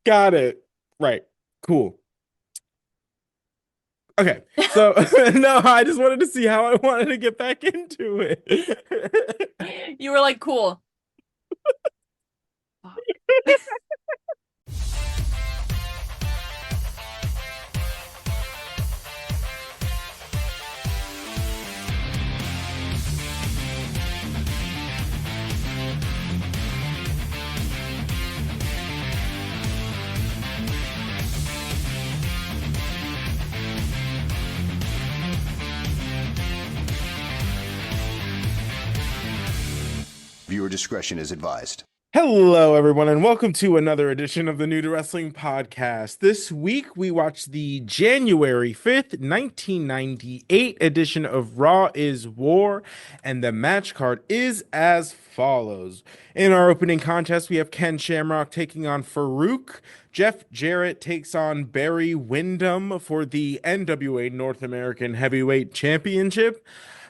Got it. Right. Cool. Okay. So no, I just wanted to see how I wanted to get back into it. You were like, cool. Fuck. Viewer discretion is advised. Hello, everyone, and welcome to another edition of the New to Wrestling podcast. This week, we watched the January 5th, 1998 edition of Raw is War, and the match card is as follows. In our opening contest, we have Ken Shamrock taking on Farooq. Jeff Jarrett takes on Barry Windham for the NWA North American Heavyweight Championship.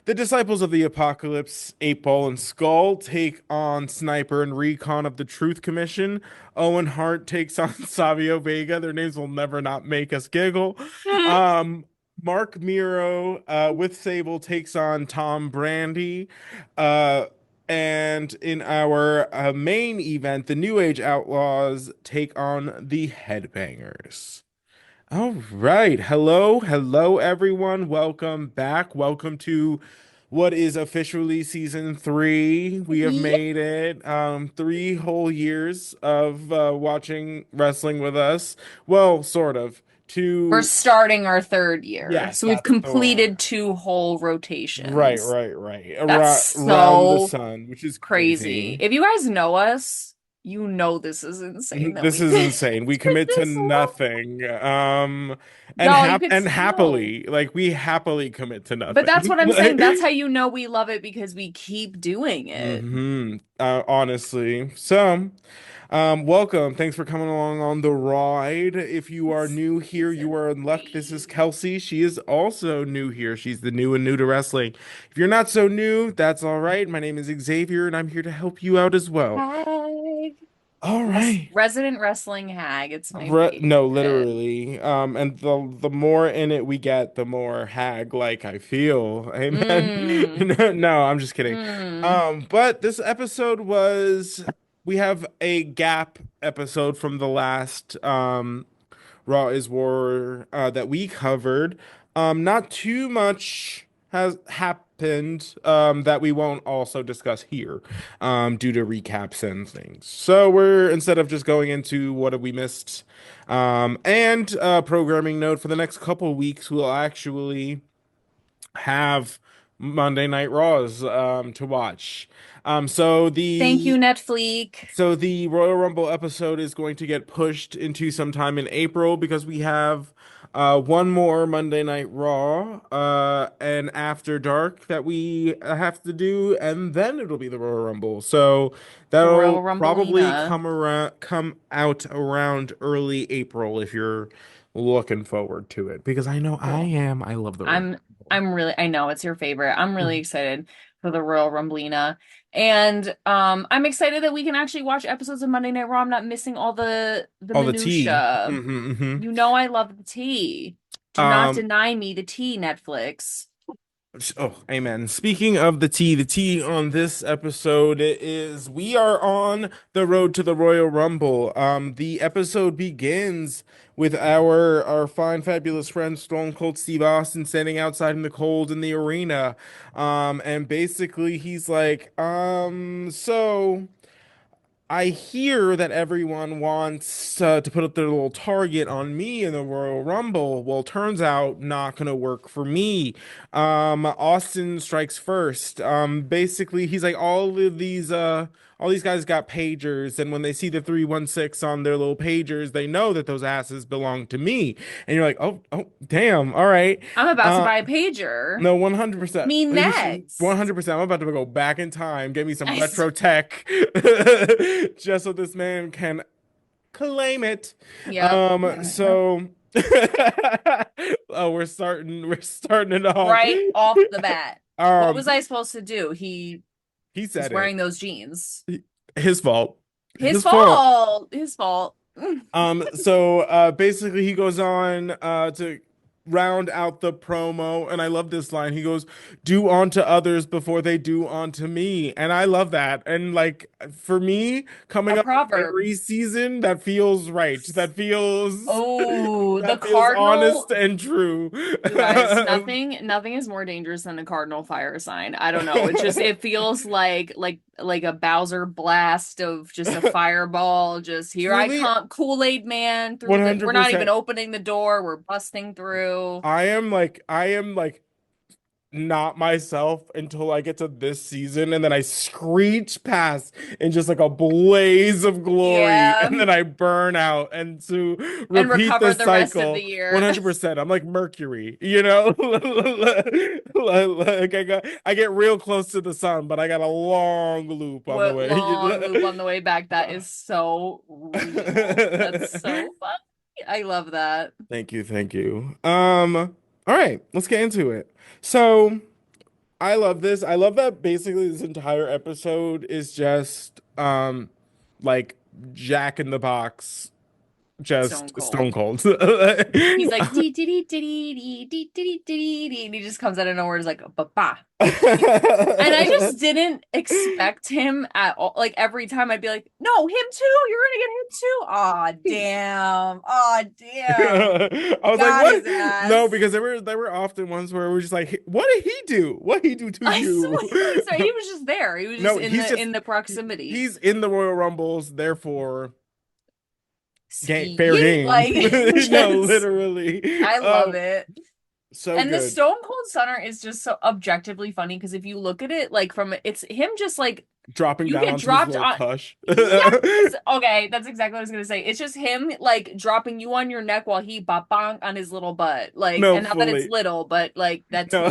The Disciples of the Apocalypse, 8-Ball and Skull, take on Sniper and Recon of the Truth Commission. Owen Hart takes on Savio Vega. Their names will never not make us giggle. Um, Marc Mero with Sable takes on Tom Brandi. And in our main event, the New Age Outlaws take on the Headbangers. All right. Hello, everyone. Welcome back. Welcome to what is officially season 3. We have Yeah. made it 3 whole years of watching wrestling with us. Well, sort of. We're Two, starting our third year. yes, So we've that's the one. completed 2 whole Right, rotations. right, right. That's Around the so sun, which is crazy. crazy. If you guys know us, you know this is insane that This we is did insane. We did commit to this long. nothing. Y'all, you could And still. happily, like we happily commit to But that's nothing. what I'm saying. That's how you know we love it because we keep doing it. Honestly. So, welcome. Thanks for coming along on the ride. If you are It's new here, you season are in luck. This is 3. Kelsey. She is also new here. She's the new and new to wrestling. If you're not so new, that's all right. My name is Xavier, and I'm here to help you out as well. Hag. All right. Resident wrestling hag. It's my favorite. No, literally. And the more in it we get, the more hag like I feel. Amen. Mm. No, I'm just kidding. Mm. But this episode was we have a gap episode from the last Raw is War that we covered. Not too much has happened that we won't also discuss here due to recaps and things. So we're instead of just going into what have we missed and programming note for the next couple of weeks, we'll actually have Monday Night Raws to watch. Um, so Thank you, the Netflix. so the Royal Rumble episode is going to get pushed into sometime in April because we have one more Monday Night Raw and After Dark that we have to do, and then it'll be the Royal Rumble. So The that'll Royal probably Rumbleina. come out around early April if you're looking forward to it because I know I Cool. am. I love the Royal I'm Rumble. I'm really I know it's your favorite. I'm really excited for the Royal Rumbleina. And I'm excited that we can actually watch episodes of Monday Night Raw. I'm not missing all the Oh, the tea. minutia. You know I love the tea. Do not Um, deny me the tea, Netflix. Oh, amen. Speaking of the tea on this episode is we are on the road to the Royal Rumble. The episode begins with our fine, fabulous friend Stone Cold Steve Austin standing outside in the cold in the arena. And basically he's like, so. I hear that everyone wants to put up their little target on me in the Royal Rumble. Well, turns out not gonna work for me. Austin strikes first. Basically, he's like all these guys got pagers, and when they see the 316 on their little pagers, they know that those asses belong to me. And you're like, oh, damn, all right. I'm about to Uh, buy a pager. no, 100%. Me You should next. 100%. I'm about to go back in time, get me some I s- retro tech, just so this man can claim it. Yep. So oh, we're starting it off. Right off the bat. What Um, was I supposed to do? he He's said it. wearing those jeans. His fault. His His fault. fault. His fault. So basically he goes on to round out the promo, and I love this line. He goes, "Do unto others before they do unto me." And I love that. And like for me, coming A up with proverb. Aries season, that feels right. Oh, the That feels honest cardinal. and true. You guys, nothing is more dangerous than a cardinal fire sign. I don't know. It feels like a Bowser blast of just a fireball. Just here I Truly, come, Kool-Aid man through the. We're not even 100%. opening the door. We're busting through. I am like not myself until I get to this season, and then I screech past in just like a blaze of glory, Yeah, and then I burn out. And to and repeat the recover the rest of the cycle, year. 100%. I'm like Mercury, you know? Like I get real close to the sun, but I got a long loop on the What long loop way. on the way back. That is so real. That's so funny. I love that. Thank you, thank you. All right, let's get into it. So I love this. I love that basically this entire episode is just like Jack in the Box, Stone just Stone Cold. Cold. He's like dee dee dee dee dee dee dee dee dee, and he just comes out of nowhere. He's like ba ba. And I just didn't expect him at all. Like every time I'd be like, no, him too. You're gonna get him too. Aw, damn. Aw, damn. I was like, Got his what? No, ass. because there were often ones where we're just like, what did he do? What did he do to I swear, you? he was just there. He was just No, he's just in the proximity. he's in the Royal Rumbles, therefore fair Ski, game. like No, just literally. I love it. So And the good. Stone Cold Stunner is just so objectively funny because if you look at it like from it's him just like Dropping you down get onto his dropped little on. tush. Yes. Okay, that's exactly what I was gonna say. It's just him like dropping you on your neck while he bop bonk on his little butt. Like, No, and not that it's fully. little, but like that's No.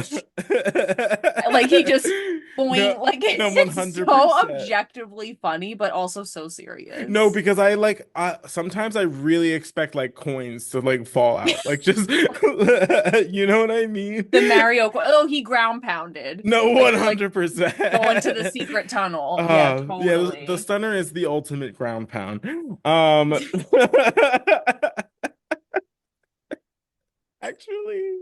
like he just No, boing. Like no, it's so 100%. objectively funny, but also so No, serious. because I like sometimes I really expect like coins to like fall out. Like just you know what I mean? The Mario. Oh, he ground pounded. No, Like you're like 100%. going to the secret tunnel. Yeah, Yeah, the totally. stunner is the ultimate ground pound. Um actually.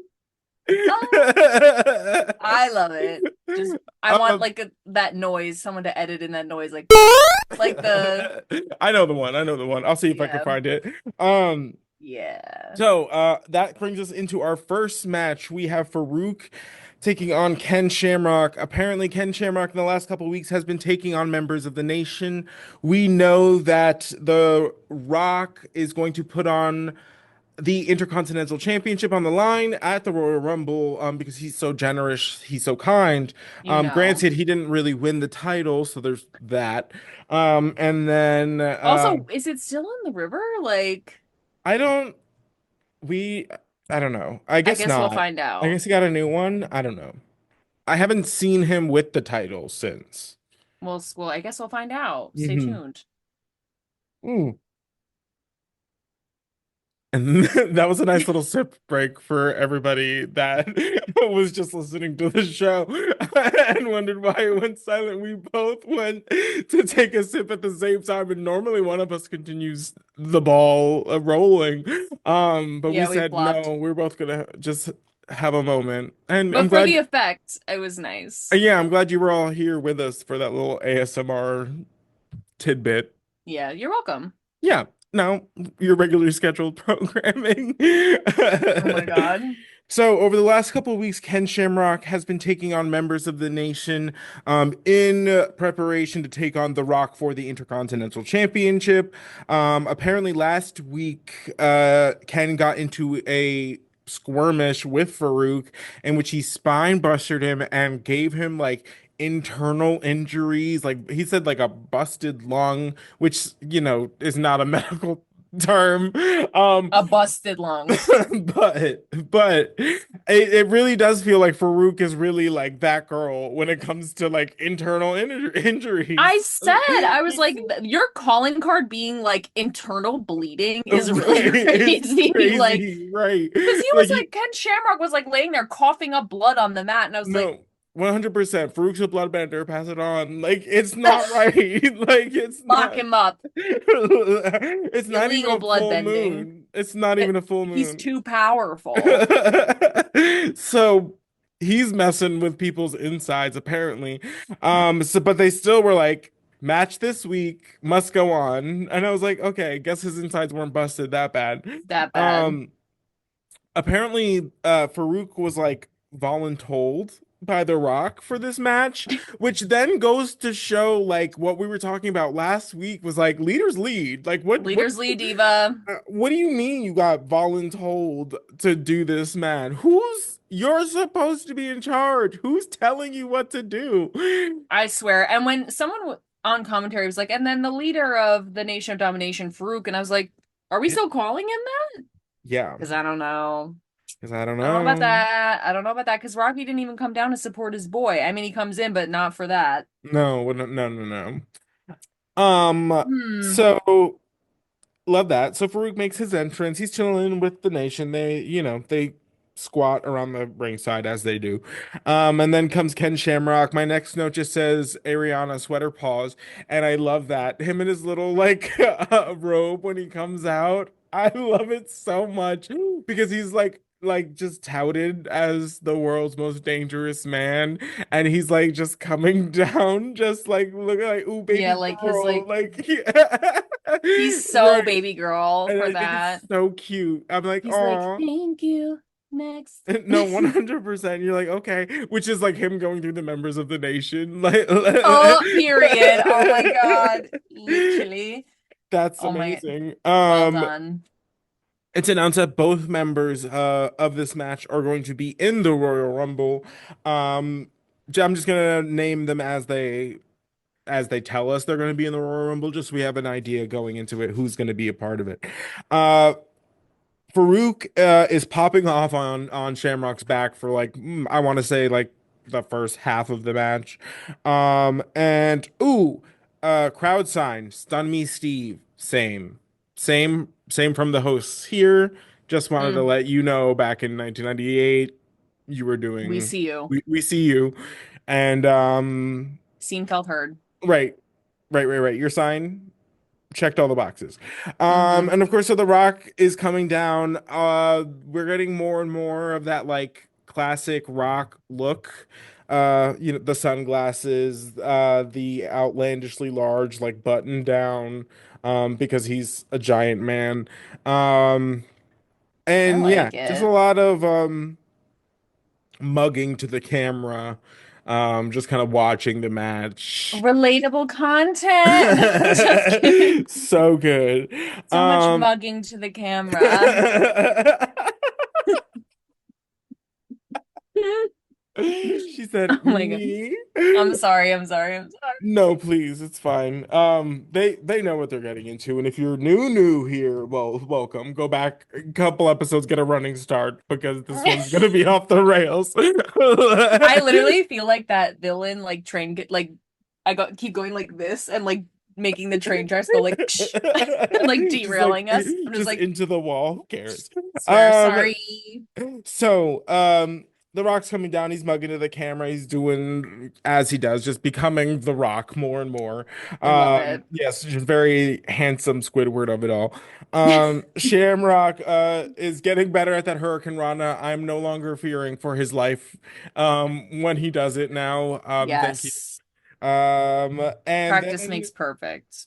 I love it. Just I want Um, like that noise, someone to edit in that noise, like the I know the one. I know the one. I'll see if I can yeah, find it. Um, yeah. that brings us into our first match. We have Farooq taking on Ken Shamrock. Apparently, Ken Shamrock in the last couple of weeks has been taking on members of the nation. We know that The Rock is going to put on the Intercontinental Championship on the line at the Royal Rumble because he's so generous, he's so kind. You know. Granted, he didn't really win the title, so there's that. And then Also, is it still in the river? Like, I don't we I don't know. I I guess guess we'll not. find I out. guess he got a new one. I don't know. I haven't seen him with the title since. Well, I guess we'll find out. Stay Hmm. tuned. And that was a nice little sip break for everybody that was just listening to the show and wondered why it went silent. We both went to take a sip at the same time, and normally one of us continues the ball rolling. But we Yeah, we said flopped. no, we're both gonna just have a moment. And I'm But for glad, the effect, it was nice. yeah, I'm glad you were all here with us for that little ASMR tidbit. Yeah, you're welcome. Yeah, now your regularly scheduled programming. Oh my God. So, over the last couple of weeks, Ken Shamrock has been taking on members of the nation in preparation to take on The Rock for the Intercontinental Championship. Apparently, last week, Ken got into a skirmish with Farouk in which he spine busted him and gave him like internal injuries. Like he said, like a busted lung, which, you know, is not a medical term. Um, A busted lung. but it really does feel like Farouk is really like that girl when it comes to like internal injuries. I said, I was like, your calling card being like internal bleeding is really Right, it's crazy. Like, crazy, right? because he Like was like, Ken Shamrock was like laying there coughing up blood on the mat, and I was like, no, 100%. Farouk's a bloodbender. Pass it on. Like, it's not right. Like, it's Lock not. him up. It's not even Illegal a blood full bending. moon. It's not even a full He's moon. too powerful. So he's messing with people's insides, apparently. But they still were like, match this week, must go on. And I was like, okay, guess his insides weren't busted that bad. That bad. Um, Apparently Farouk was like voluntold by The Rock for this match, which then goes to show like what we were talking about last week was like leaders lead. Like Leaders lead diva. what do you mean you got voluntold to do this, man? Who's you're supposed to be in charge? Who's telling you what to do? I swear. And when someone on commentary was like, and then the leader of the Nation of Domination, Farooq, and I was like, are we still calling him that? Yeah, Because I don't know. because I don't I don't know about know. that. I don't know about that because Rocky didn't even come down to support his boy. I mean, he comes in, but not for that. No, no, no, no, no. Hmm. So love that. So Farouk makes his entrance. He's chilling with the nation. They squat around the ringside as they do. And then comes Ken Shamrock. My next note just says Ariana sweater paws, and I love that. Him in his little like robe when he comes out. I love it so much because he's like just touted as the world's most dangerous man, and he's like just coming down, just like looking like ooh Yeah, baby like his girl, like like he's so right. baby girl And for I think that. it's so cute. I'm like, He's like, oh thank you. Next. no, 100%. You're like, okay, which is like him going through the members of the nation. Like, Oh, period. Oh my God. Literally. that's Oh my, amazing. well done. It's announced that both members of this match are going to be in the Royal Rumble. I'm just gonna name them as they tell us they're going to be in the Royal Rumble, just so we have an idea going into it who's going to be a part of it. Uh, Farouk is popping off on Shamrock's back for like I want to say like the first half of the match. And ooh, crowd sign, stun me Steve. Same from the hosts here. Just wanted to Mm, let you know back in 1998 you were we doing see you. we see you. And Seen, felt, heard. right, right. Your sign checked all the boxes. Mm-hmm. And of course, so The Rock is coming down. We're getting more and more of that like classic rock look. The sunglasses, the outlandishly large like button down, because he's a giant man. Um, I and yeah, like just a it. lot of mugging to the camera, just kind of watching the match. Relatable content. Just kidding. So good. So much Um, mugging to the camera. she said, Oh my God. me? I'm sorry. I'm sorry. I'm sorry. No, please, it's fine. They know what they're getting into, and if you're new here, well, welcome. Go back a couple episodes, get a running start because this one's gonna be off the rails. I literally feel like that villain, like train, like I got keep going like this and like making the train tracks go like, and, like Just like derailing us. I'm just just like, into the wall. Who cares? swear, Um, sorry. So, The Rock's coming down. He's mugging to the camera. He's doing as he does, just becoming The Rock more and more. I love it. Yes, just very handsome Squidward of it all. Shamrock is getting better at that Hurricane Rana. I'm no longer fearing for his life when he does it now. Thank you. Yes. And Practice then makes perfect.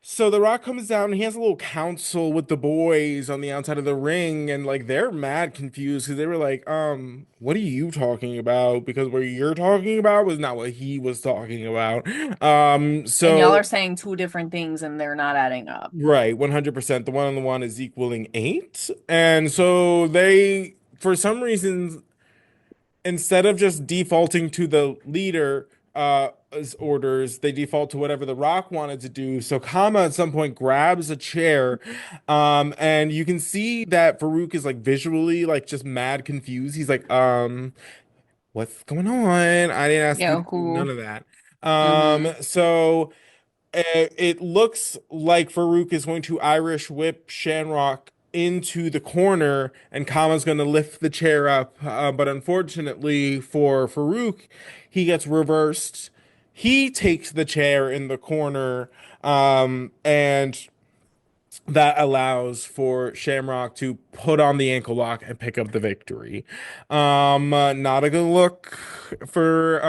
so The Rock comes down and he has a little council with the boys on the outside of the ring, and like they're mad confused because they were like, what are you talking about? Because what you're talking about was not what he was talking about. And y'all So are saying two different things and they're not adding up. right, 100%. The one on the one is equaling eight. And so they, for some reason, instead of just defaulting to the leader orders, they default to whatever the Rock wanted to do. So Kama at some point grabs a chair, and you can see that Farouk is like visually like just mad confused. He's like, what's going on? I didn't ask you Yeah, to do none who? of that. Mm-hmm. So it looks like Farouk is going to Irish whip Shamrock into the corner, and Kama's going to lift the chair up. But unfortunately for Farooq, he gets reversed. He takes the chair in the corner, and that allows for Shamrock to put on the ankle lock and pick up the victory. Not a good look for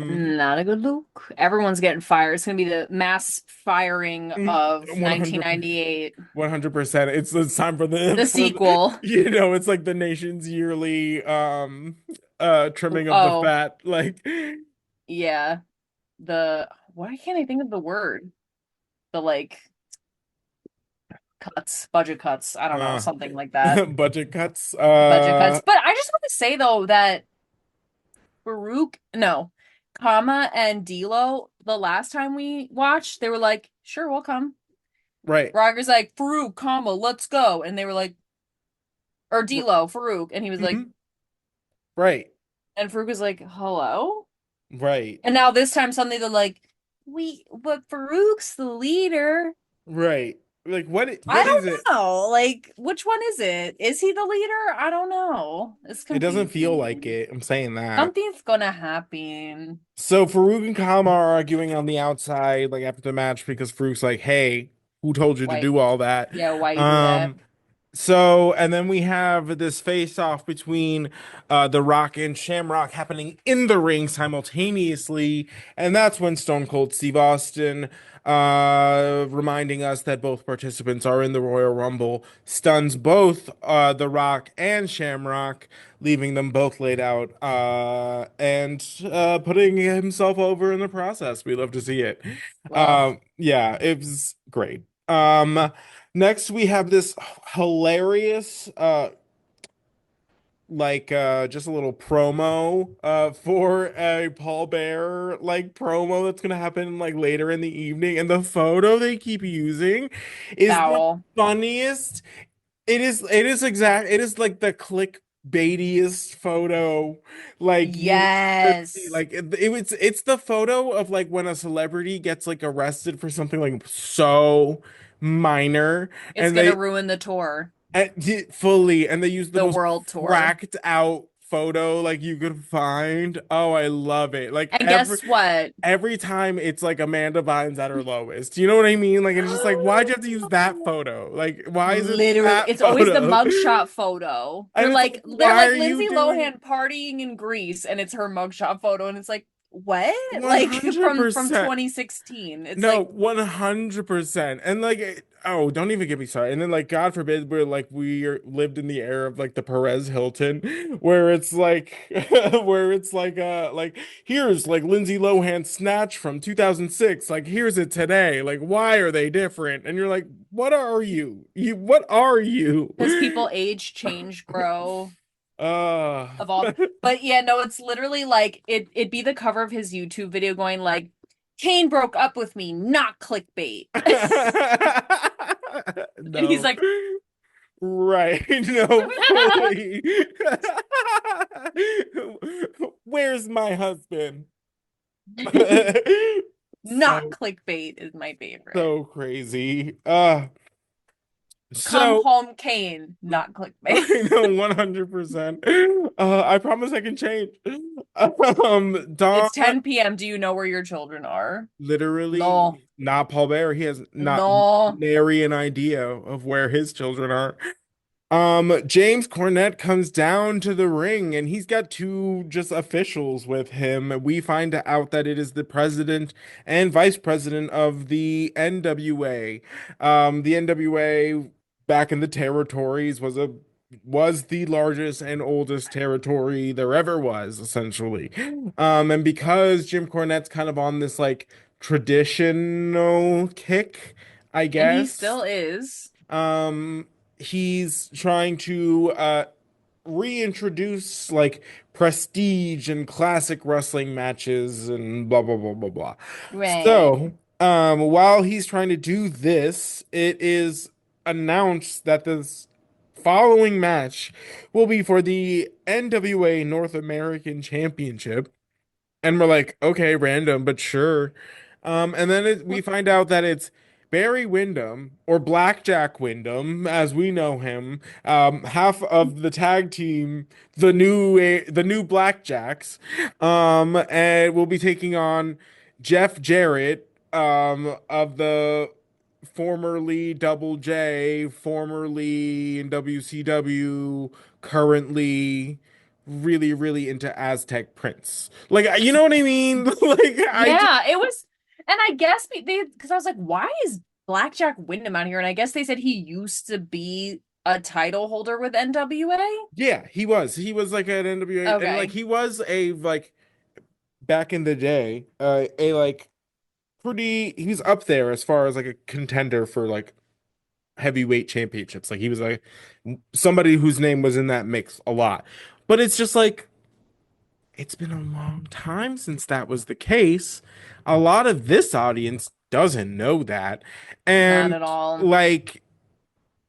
Not a good look. Everyone's getting fired. It's gonna be the mass firing of 100 1998, 100%. It's time for the the sequel. it's like the nation's yearly trimming of the Oh, fat, like yeah. Why can't I think of the word? The like cuts, budget cuts. I don't know, uh something like that. budget cuts. Budget cuts. But I just want to say though that Farouk, no, Kama and D'Lo, the last time we watched, they were like, "Sure, we'll come." Right. Roger's like, "Farouk, Kama, let's go," and they were like, or D'Lo, Farouk, and he was like, Mhm. Right. and Farouk was like, "Hello," Right. and now this time suddenly they're like, but Farouk's the leader." Right. Like I what is don't it? know. Like, which one is it? Is he the leader? I don't know. It's It doesn't feel like confusing. it. I'm saying that. Something's gonna happen. So Farouk and Kama are arguing on the outside, like after the match, because Farouk's like, "Hey, who told you to Why? do all that?" Yeah, why you do that? Um, and then we have this face off between The Rock and Shamrock happening in the ring simultaneously. And that's when Stone Cold Steve Austin, reminding us that both participants are in the Royal Rumble, stuns both The Rock and Shamrock, leaving them both laid out, and putting himself over in the process. We love to see it. Well, Yeah, it was great. Next, we have this hilarious, just a little promo, for a Paul Bear like promo that's gonna happen like later in the evening, and the photo they keep using is the foul. funniest. It is like the clickbaitiest photo like you will ever see. Yes. Like it's the photo of like when a celebrity gets like arrested for something like so minor, It's and gonna ruin the tour, fully, and they use the the most world tour. cracked out photo like you could find. Oh, I love it. Like And guess what? every time it's like Amanda Bynes at her lowest. You know what I mean? Like it's just like, why'd you have to use that photo? Like, why is it Literally, that it's always the photo? mugshot photo. And it's like, They're why like are you Lindsay doing Lohan partying in Greece, and it's her mugshot photo, and it's like, what? Like from 100%? 2016. It's No, like 100%. And like, oh, don't even get me started. And then like, God forbid, lived in the era of like the Perez Hilton, where it's like, where it's like here's like Lindsay Lohan snatch from 2006. Like, here's it today. Like, why are they different? And you're like, what are you? What are you? because people age, change, grow, Uh, evolve. But yeah, no, it's literally like it'd be the cover of his YouTube video going like, Kane broke up with me, not clickbait. And he's no. like, Right. No, fully. Where's my husband? not So clickbait is my favorite. so crazy. Come So home, Kane, not clickbait. I know 100%. I promise I can change. Dom It's 10 p.m. Do you know where your children are? No, literally not Paul Bear. He has not no. nary an idea of where his children are. James Cornette comes down to the ring and he's got two just officials with him. We find out that it is the president and vice president of the NWA. The NWA back in the territories was the largest and oldest territory there ever was, essentially. And because Jim Cornette's kind of on this like traditional kick, I And he guess. still is. Um, he's trying to reintroduce like prestige and classic wrestling matches and blah blah blah blah blah. Right. So, while he's trying to do this, it is announced that this following match will be for the NWA North American Championship. And we're like, okay, random, but sure. And then we find out that it's Barry Windham, or Blackjack Windham, as we know him, half of the tag team, the new Blackjacks, and will be taking on Jeff Jarrett, of the formerly Double J, formerly in WCW, currently really, really into Aztec Prince. Like, you know what I mean? Like, I just, Yeah, it was, and I guess they because I was like, why is Blackjack Wyndham out here? And I guess they said he used to be a title holder with NWA. yeah, he was like an NWA, and like Okay, he was a like back in the day, a like pretty, he was up there as far as like a contender for like heavyweight championships. Like he was like somebody whose name was in that mix a lot. But it's just like it's been a long time since that was the case. A lot of this audience doesn't know that. not And at all like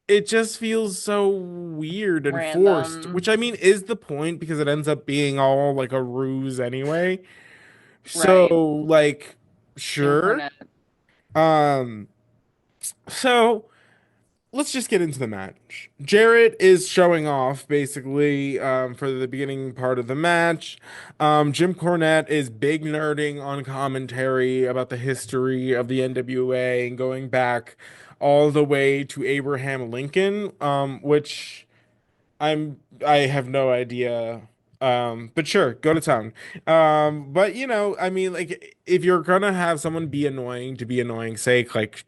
it just feels so weird and forced, which random. I mean is the point because it ends up being all like a ruse anyway. So Right, like Jim sure. Cornette. Um so let's just get into the match. Jarrett is showing off basically for the beginning part of the match. Jim Cornette is big nerding on commentary about the history of the NWA and going back all the way to Abraham Lincoln, which I have no idea. But sure, go to town. But I mean, like, if you're gonna have someone be annoying to be annoying sake, like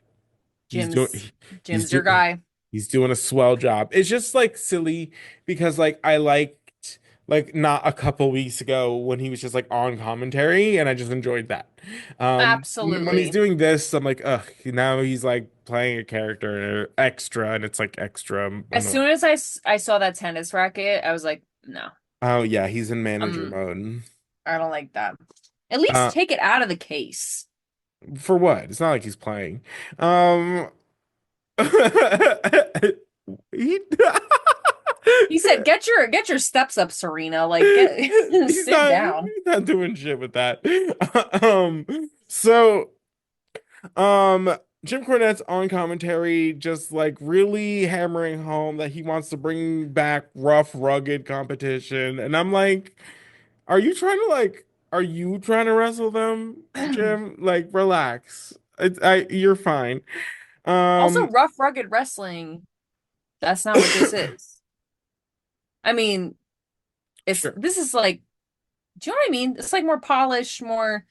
he's doing, Jim's he's Jim's your doing, guy. he's doing a swell job. It's just like silly because like I liked like not a couple weeks ago when he was just like on commentary and I just enjoyed that. When he's Absolutely. doing this, I'm like, ugh, now he's like playing a character extra and it's like extra As annoying. soon as I saw that tennis racket, I was like, no, Oh yeah, he's in manager um, mode. I don't like that. At least Uh, take it out of the case. for what? It's not like he's playing. Um, he, He said, get your steps up, Serena. Like, get he's sit not down. he's not doing shit with that. Um, so um Jim Cornette's on commentary just like really hammering home that he wants to bring back rough, rugged competition. And I'm like, are you trying to wrestle them, Jim? Like, relax. You're fine. Also, Um, rough, rugged wrestling, that's not what this is. I mean, it's sure. this is like, do you know what I mean? It's like more polished, more,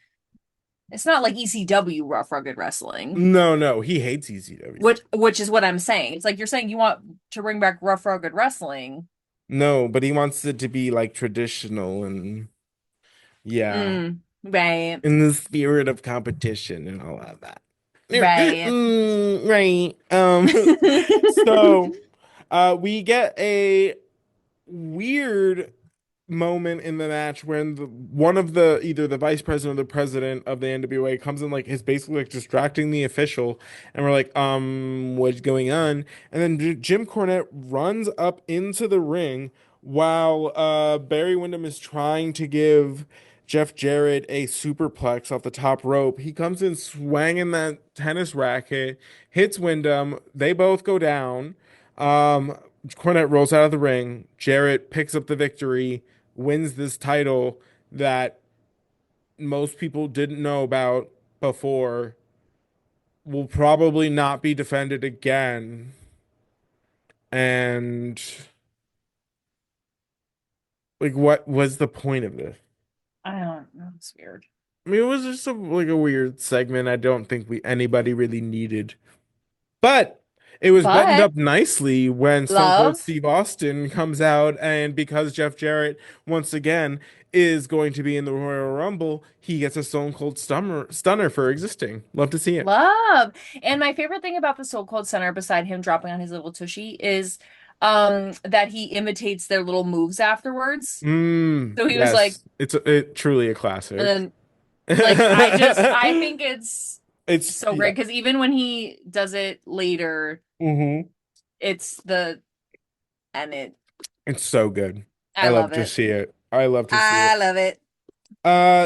it's not like ECW rough, rugged wrestling, No, no, he hates ECW. which is what I'm saying. It's like you're saying you want to bring back rough, rugged wrestling. No, but he wants it to be like traditional and yeah, Right, in the spirit of competition and all of that. right. Right. So we get a weird moment in the match when one of the either the vice president or the president of the NWA comes in like is basically like distracting the official and we're like what's going on, and then Jim Cornette runs up into the ring while Barry Windham is trying to give Jeff Jarrett a superplex off the top rope. He comes in swinging that tennis racket, hits Windham, they both go down. Cornette rolls out of the ring. Jarrett picks up the victory, wins this title that most people didn't know about before, will probably not be defended again. And like, what was the point of this? I don't know. It's weird. I mean, it was just like a weird segment. I don't think we anybody really needed. But it was buttoned But up nicely when Stone Cold love, Steve Austin comes out, and because Jeff Jarrett once again is going to be in the Royal Rumble, he gets a Stone Cold stunner for existing. Love to see it. love. And my favorite thing about the Soul Cold Center, beside him dropping on his little tushy, is that he imitates their little moves afterwards. So he was like, Yes, it's truly a classic. and like I think it's It's so yeah. great because even when he does it later, hmm it's the and it It's so good. I I love love to it. see it. I love to see I it. love it.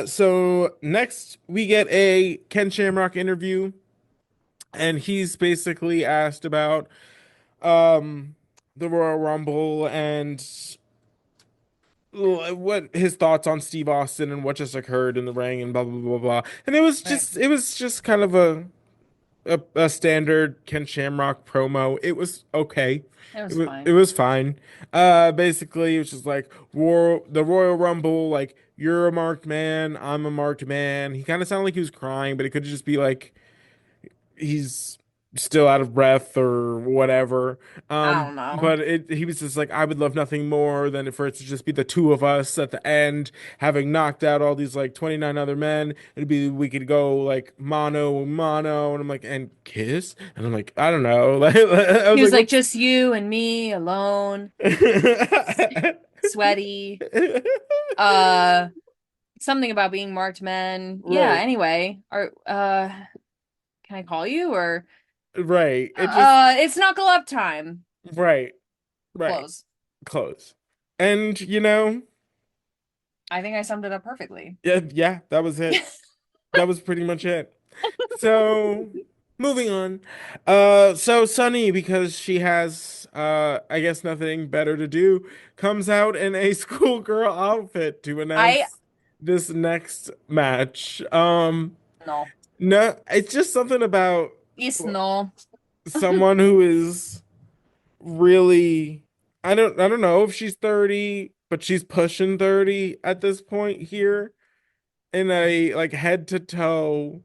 So next we get a Ken Shamrock interview. and he's basically asked about um the Royal Rumble and what his thoughts on Steve Austin and what just occurred in the ring and blah blah blah blah. And Right. it was just kind of a standard Ken Shamrock promo. It was okay. It was It fine. was fine. Basically it was just like the Royal Rumble, like you're a marked man, I'm a marked man. He kind of sounded like he was crying, but it could just be like he's still out of breath or whatever. I don't know. But he was just like, I would love nothing more than for it to just be the two of us at the end, having knocked out all these like 29 other men. It'd be we could go like mano a mano, and I'm like, and kiss, and I'm like, I don't know. Like I He was was like, like, what's just you and me alone, sweaty. Uh, something about being marked men. Yeah, right, anyway. Can I call you or right. It just it's knuckle up time. right, right, Close. close, and you know. I think I summed it up perfectly. Yeah, yeah, that was it. That was pretty much it. So, moving on. So Sunny, because she has I guess nothing better to do, comes out in a schoolgirl outfit to I announce this next match. no. No, it's just something about It's no. someone who is really I don't know if she's 30, but she's pushing 30 at this point here in a like head to toe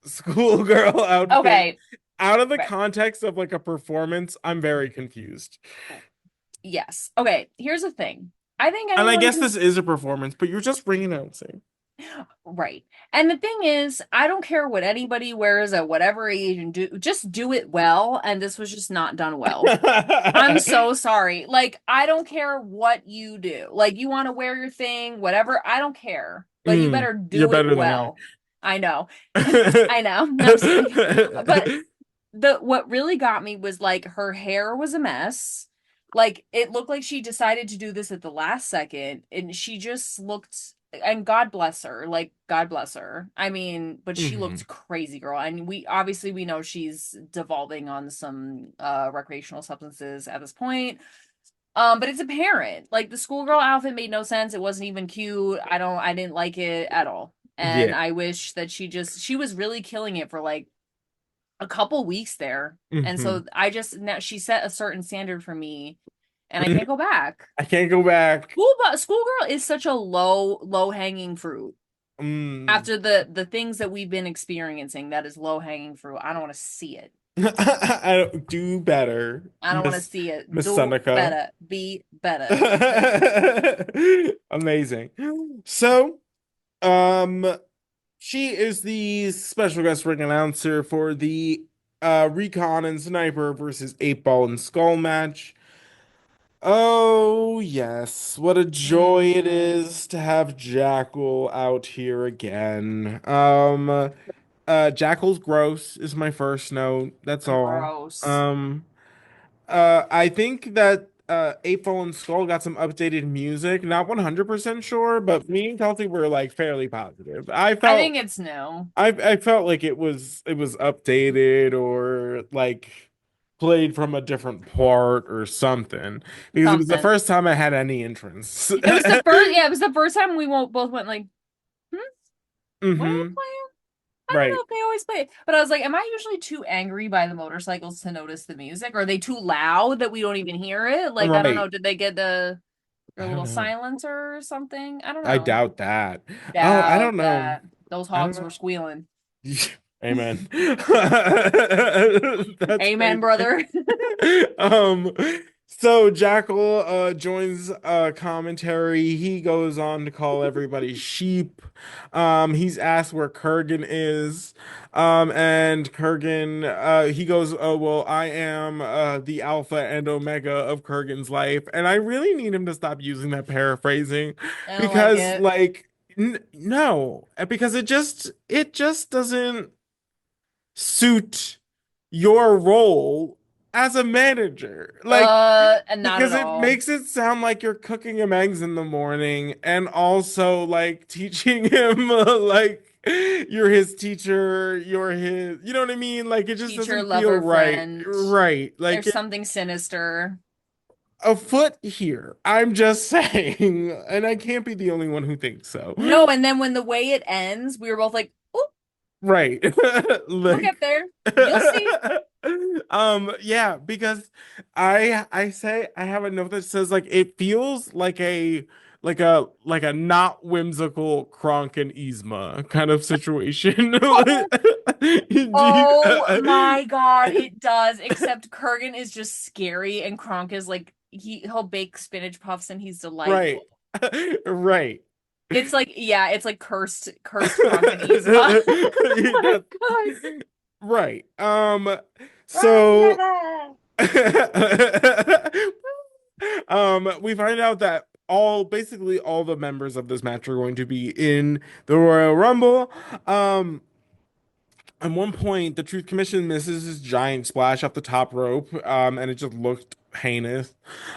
schoolgirl outfit. Okay. Out of the Right. context of like a performance, I'm very confused. Yes. Okay. Here's the thing. I think And I anyone guess who this is a performance, but you're just ring announcing. right. And the thing is, I don't care what anybody wears at whatever age and just do it well. And this was just not done well. I'm so sorry. Like, I don't care what you do. Like, you want to wear your thing, whatever. I don't care. But you better You're do it better than I. well. I know. I know. No, I'm just kidding. But the what really got me was like her hair was a mess. Like it looked like she decided to do this at the last second and she just looked and God bless her. Like God bless her. I mean, but she Mhm. looked crazy, girl. And we know she's devolving on some recreational substances at this point. But it's apparent. Like the schoolgirl outfit made no sense. It wasn't even cute. I didn't like it at all. And Yeah. I wish that she was really killing it for like a couple weeks there. And Mhm. so I just now she set a certain standard for me and I can't go back. I can't go back. Schoolgirl is such a low hanging fruit. Mm. After the things that we've been experiencing, that is low hanging fruit. I don't want to see it. I don't do better, I don't want to see it. Miss Do Seneca. better. Be better. Okay. Amazing. So, um, she is the special guest ring announcer for the Recon and Sniper versus 8 Ball and Skull match. Oh, yes. What a joy it Mm, is to have Jackal out here again. Jackal's gross is my first note. That's all. gross. Um, I think that 8 Ball and Skull got some updated music. Not 100% sure, but me and Kelsey were like fairly positive. I think it's new. I felt like it was updated or like played from a different part or something because it was the Something. first time I had any entrance. It was the first, yeah, it was the first time we both went like, hmm, what are you Hmm. playing? I don't know Right. if they always play it. But I was like, am I usually too angry by the motorcycles to notice the music? Or are they too loud that we don't even hear it? Like, I don't know. Right. Did they get their I don't little know. silencer or something? I don't I know. doubt that. Oh, I Doubt don't know. that. Those I don't hogs know. were squealing. Amen. That's Amen, crazy. brother. Um, so Jackal joins commentary. He goes on to call everybody sheep. He's asked where Kurgan is. And Kurgan he goes, "Oh well, I am the alpha and omega of Kurgan's life." And I really need him to stop using that paraphrasing I don't like because it. like no, because it just doesn't suit your role as a manager. Like, And not at because it all. makes it sound like you're cooking him eggs in the morning and also like teaching him like you're his teacher, you're his, you know what I mean? Like it just Teacher, doesn't feel lover, right. friend. Right. Like There's something sinister. a foot here. I'm just saying, and I can't be the only one who thinks so. No, and then when the way it ends, we were both like, "Oh, Right. we'll Like get there. You'll see." yeah, because I say I have a note that says like it feels like a not whimsical Kronk and Yzma kind of situation. Oh my God, it does. Except Kurgan is just scary, and Kronk is like he'll bake spinach puffs, and he's Right. delightful. Right. It's like, yeah, it's like cursed Kronk and Yzma. Oh my God. Right. So we find out that basically all the members of this match are going to be in the Royal Rumble. At one point, the Truth Commission misses this giant splash off the top rope, and it just looked heinous.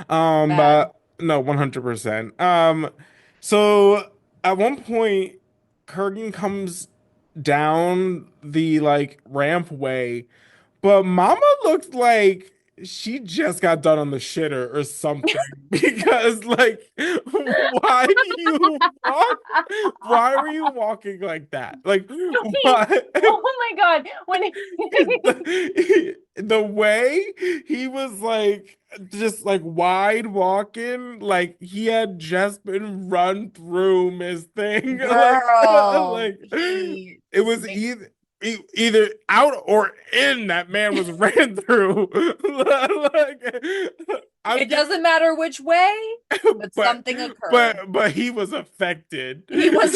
Bad. But no, 100%. So at one point, Kurgan comes down the like ramp way, but Mama looked like she just got done on the shitter or something. Because like, why do you walk? Why were you walking like that? Like, why? Oh my God. The way he was like just like wide walking, like he had just been run through Miss Thing. Like, Girl, like he it was either out or in that man was ran through. Like I'm it getting, doesn't matter which way, but but something occurred. but he was affected. He was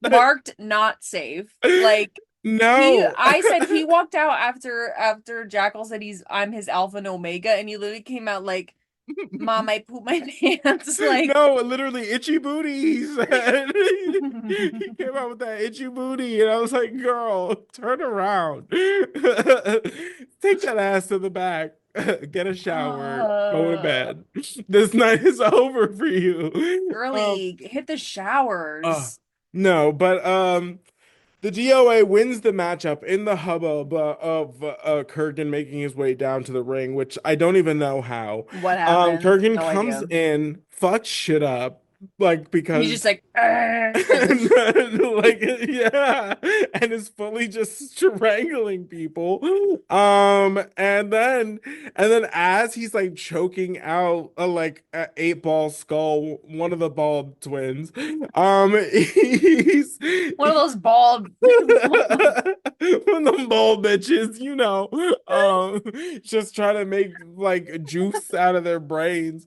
marked not safe. Like No. I said he walked out after Jackal said I'm his alpha and omega, and he literally came out like, "Mom, I pooped my pants." Like, No, literally itchy booty, he said. He came out with that itchy booty, and I was like, girl, turn around. Take that ass to the back. Get a shower. Go to bed. This night is over for you. girly, hit the Uh, showers. no, but the DOA wins the matchup in the hubbub of Kurgan making his way down to the ring, which I don't even know how. What happened? Kurgan No comes idea. in, fucks shit up, like He's just because like, like yeah, and is fully just strangling people. And then as he's like choking out a 8-ball skull, one of the bald twins, he's one of those bald. one of them bald bitches, just trying to make like juice out of their brains.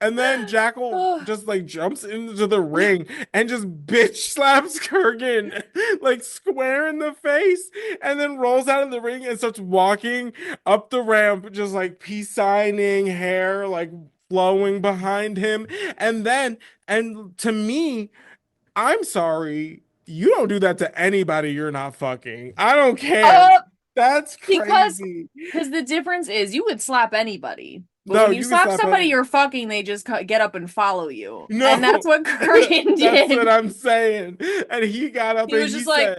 And then Jackal just like jumps into the ring and just bitch slaps Kurgan like square in the face, and then rolls out of the ring and starts walking up the ramp, just like peace signing, hair like flowing behind him. And to me, I'm sorry, you don't do that to anybody you're not fucking. I don't care. Uh, That's because crazy. the difference is you would slap anybody. But No, when you you can slap slap somebody any- you're fucking, they just get up and follow you. No, And that's what Kurgan that's did. what I'm saying. And he got up He and was just like,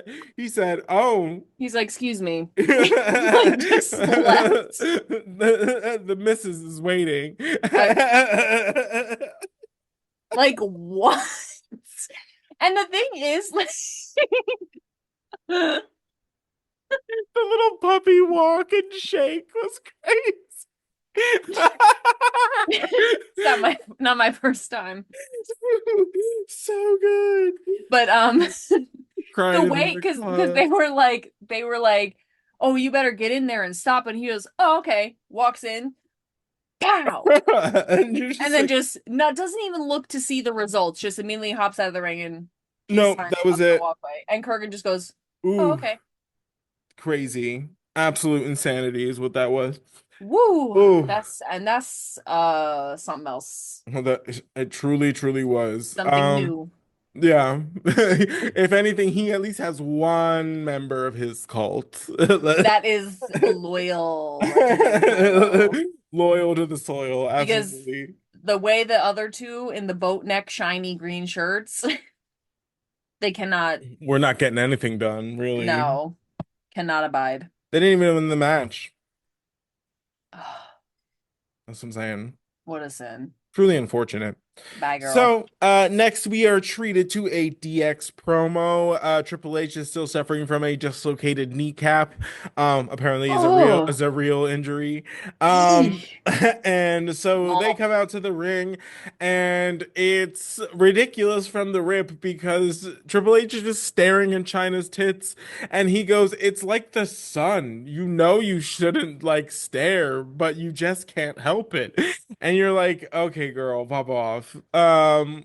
oh. he's like, excuse me. Like, just left. The missus is waiting. Like, what? And the thing is, like, The little puppy walk and shake was crazy. it's not my first time. So good. But Crying the in way the because club. they were like, oh, you better get in there and stop. And he goes, oh, okay. Walks in, pow, And you're just and then like, just not doesn't even look to see the results. Just immediately hops out of the ring and no, signs that was up the it. walkway. And Kurgan just goes, oh, Ooh, okay. crazy. Absolute insanity is what that was. Woo. Ooh, That's something else. that it truly, truly was. Something new. Yeah. If anything, he at least has one member of his cult. That is loyal. Loyal. Loyal to the soil, Because absolutely. the way the other two in the boat neck shiny green shirts They cannot. We're not getting anything done, really. No, cannot abide. They didn't even win the match. That's what I'm saying. What a sin. Truly unfortunate. Bye, girl. So, next we are treated to a DX promo. Triple H is still suffering from a dislocated kneecap. Apparently Oh, is a real injury. eesh. And so they Oh. come out to the ring, and it's ridiculous from the rip because Triple H is just staring in Chyna's tits, and he goes, "It's like the sun. You know you shouldn't like stare, but you just can't help it." And you're like, okay, girl, pop off. And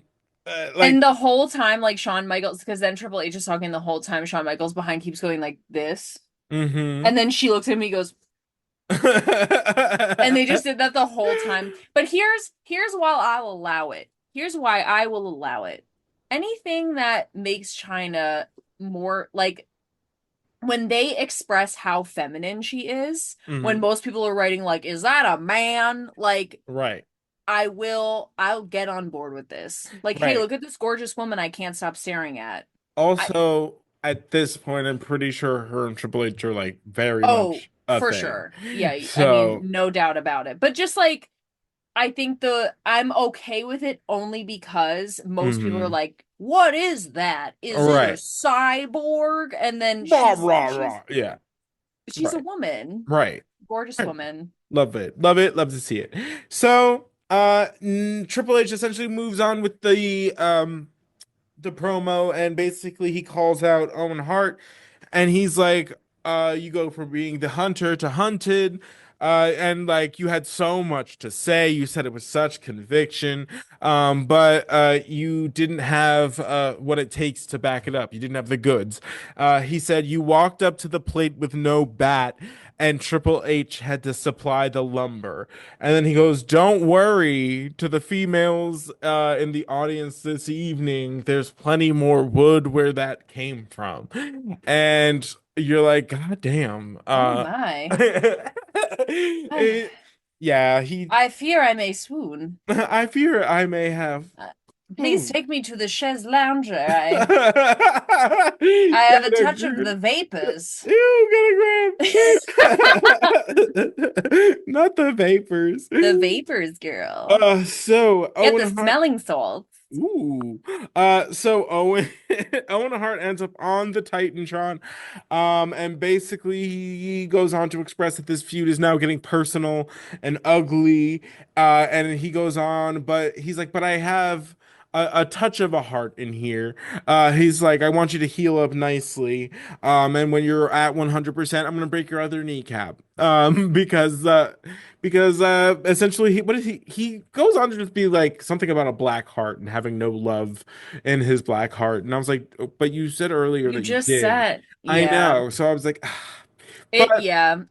Like, the whole time, like Shawn Michaels, because then Triple H is talking the whole time. Shawn Michaels behind keeps going like this, mm-hmm. and then she looks at him. He goes, and they just did that the whole time. But here's why I'll allow it. Here's why I will allow it. Anything that makes China more like when they express how feminine she is, when Mhm. most people are writing like, "Is that a man?" Like, Right, I'll get on board with this. Like, hey, right. look at this gorgeous woman I can't stop staring at. I Also, at this point, I'm pretty sure her and Triple H are like very Oh, much a for thing. sure. Yeah, I mean, So, no doubt about it. But just like I think I'm okay with it only because most people are mhm. like, "What is that? Is it a Right. cyborg?" And then Rah, rah, rah. Yeah, she's a right, woman, right. gorgeous Right. woman. Love it. Love it. Love to see it. So, Triple H essentially moves on with the promo, and basically he calls out Owen Hart, and he's like, you go from being the hunter to hunted, and like you had so much to say, you said it with such conviction, but you didn't have what it takes to back it up. You didn't have the goods. He said you walked up to the plate with no bat, and Triple H had to supply the lumber. And then he goes, "Don't worry to the females in the audience this evening. There's plenty more wood where that came from." And you're like, God damn. Oh my. Yeah, he. I fear I may swoon. I fear I may have. Uh, Please Hmm. take me to the chaise lounger. I I have a touch of Gotta, the vapors. ew, gotta grab. Not the vapors. The vapors, girl. So Get the Owen Hart. smelling salts. Ooh. So Owen Owen Hart ends up on the Titantron. And basically he goes on to express that this feud is now getting personal and ugly. And he goes on, but he's like, but I have a touch of a heart in here. He's like, I want you to heal up nicely. And when you're at 100%, I'm gonna break your other kneecap. Because essentially what is he goes on to just be like something about a black heart and having no love in his black heart, and I was like, "Oh, but you said earlier You that you just did." said, I yeah. know, so I was like, but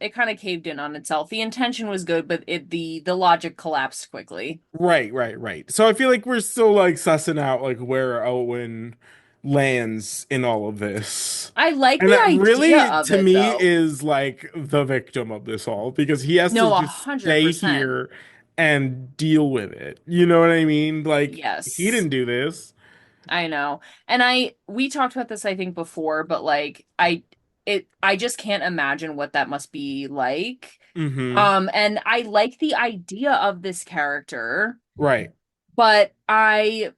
It kind of caved in on itself. The intention was good, but the logic collapsed quickly. right, so I feel like we're still like sussing out like where Owen lands in all of this. I like And the that idea really, of to it me, though. is like the victim of this all because he has to No, a just hundred stay percent. here and deal with it. You know what I mean? Like, he Yes. didn't do this. I know. And we talked about this I think before, but like I just can't imagine what that must be like. Mm-hmm. And I like the idea of this character, Right. but I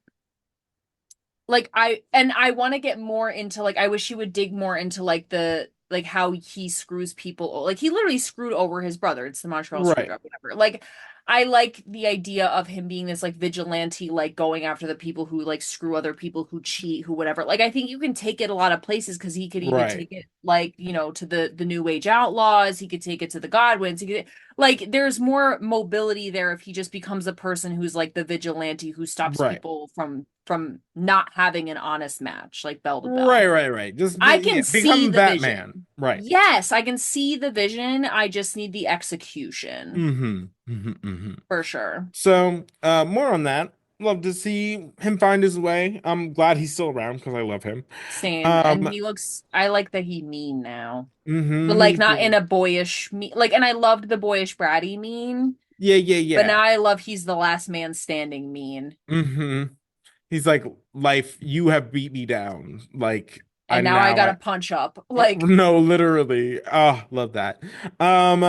want to get more into like I wish he would dig more into like the like how he screws people like he literally screwed over his brother. It's the Montreal Right. screwdriver, whatever. Like I like the idea of him being this like vigilante, like going after the people who like screw other people, who cheat, who whatever. Like I think you can take it a lot of places because he could even Right. take it like, to the New Age Outlaws, he could take it to the Godwins, he could like there's more mobility there if he just becomes a person who's like the vigilante who stops Right. people from not having an honest match, like bell to bell. Right. Just I yeah, can see become the Batman. vision. Right. Yes, I can see the vision. I just need the execution Mm-hmm. for sure. So, more on that. Love to see him find his way. I'm glad he's still around because I love him. Same. And Um, he looks, I like that he mean now, but mm-hmm, like he's not in good. a boyish mean. Like, and I loved the boyish bratty mean, but Yeah. now I love he's the last man standing mean. Mm-hmm. He's like, life, you have beat me down. Like, I And now I now gotta I punch up. Like, no, literally. Oh, love that. Um,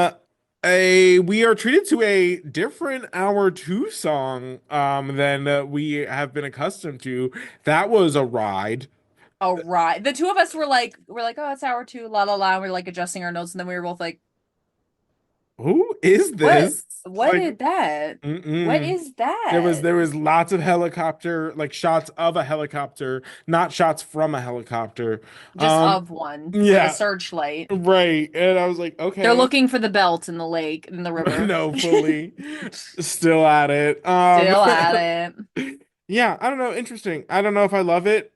we are treated to a different hour two song than we have been accustomed to. That was a ride. all right. The two of us we're like, oh, it's hour two, la la la. We're like adjusting our notes, and then we were both like, Who is what? this? What Like, is that? What mm-mm. is There was that? there was lots of helicopter, like shots of a helicopter, not shots from a helicopter. Just Um, of one with a yeah, searchlight. right. And I was like, They're okay. looking for the belt in the lake, in the river. No, fully still at it. Still at it. Yeah, I don't know, interesting. I don't know if I love it.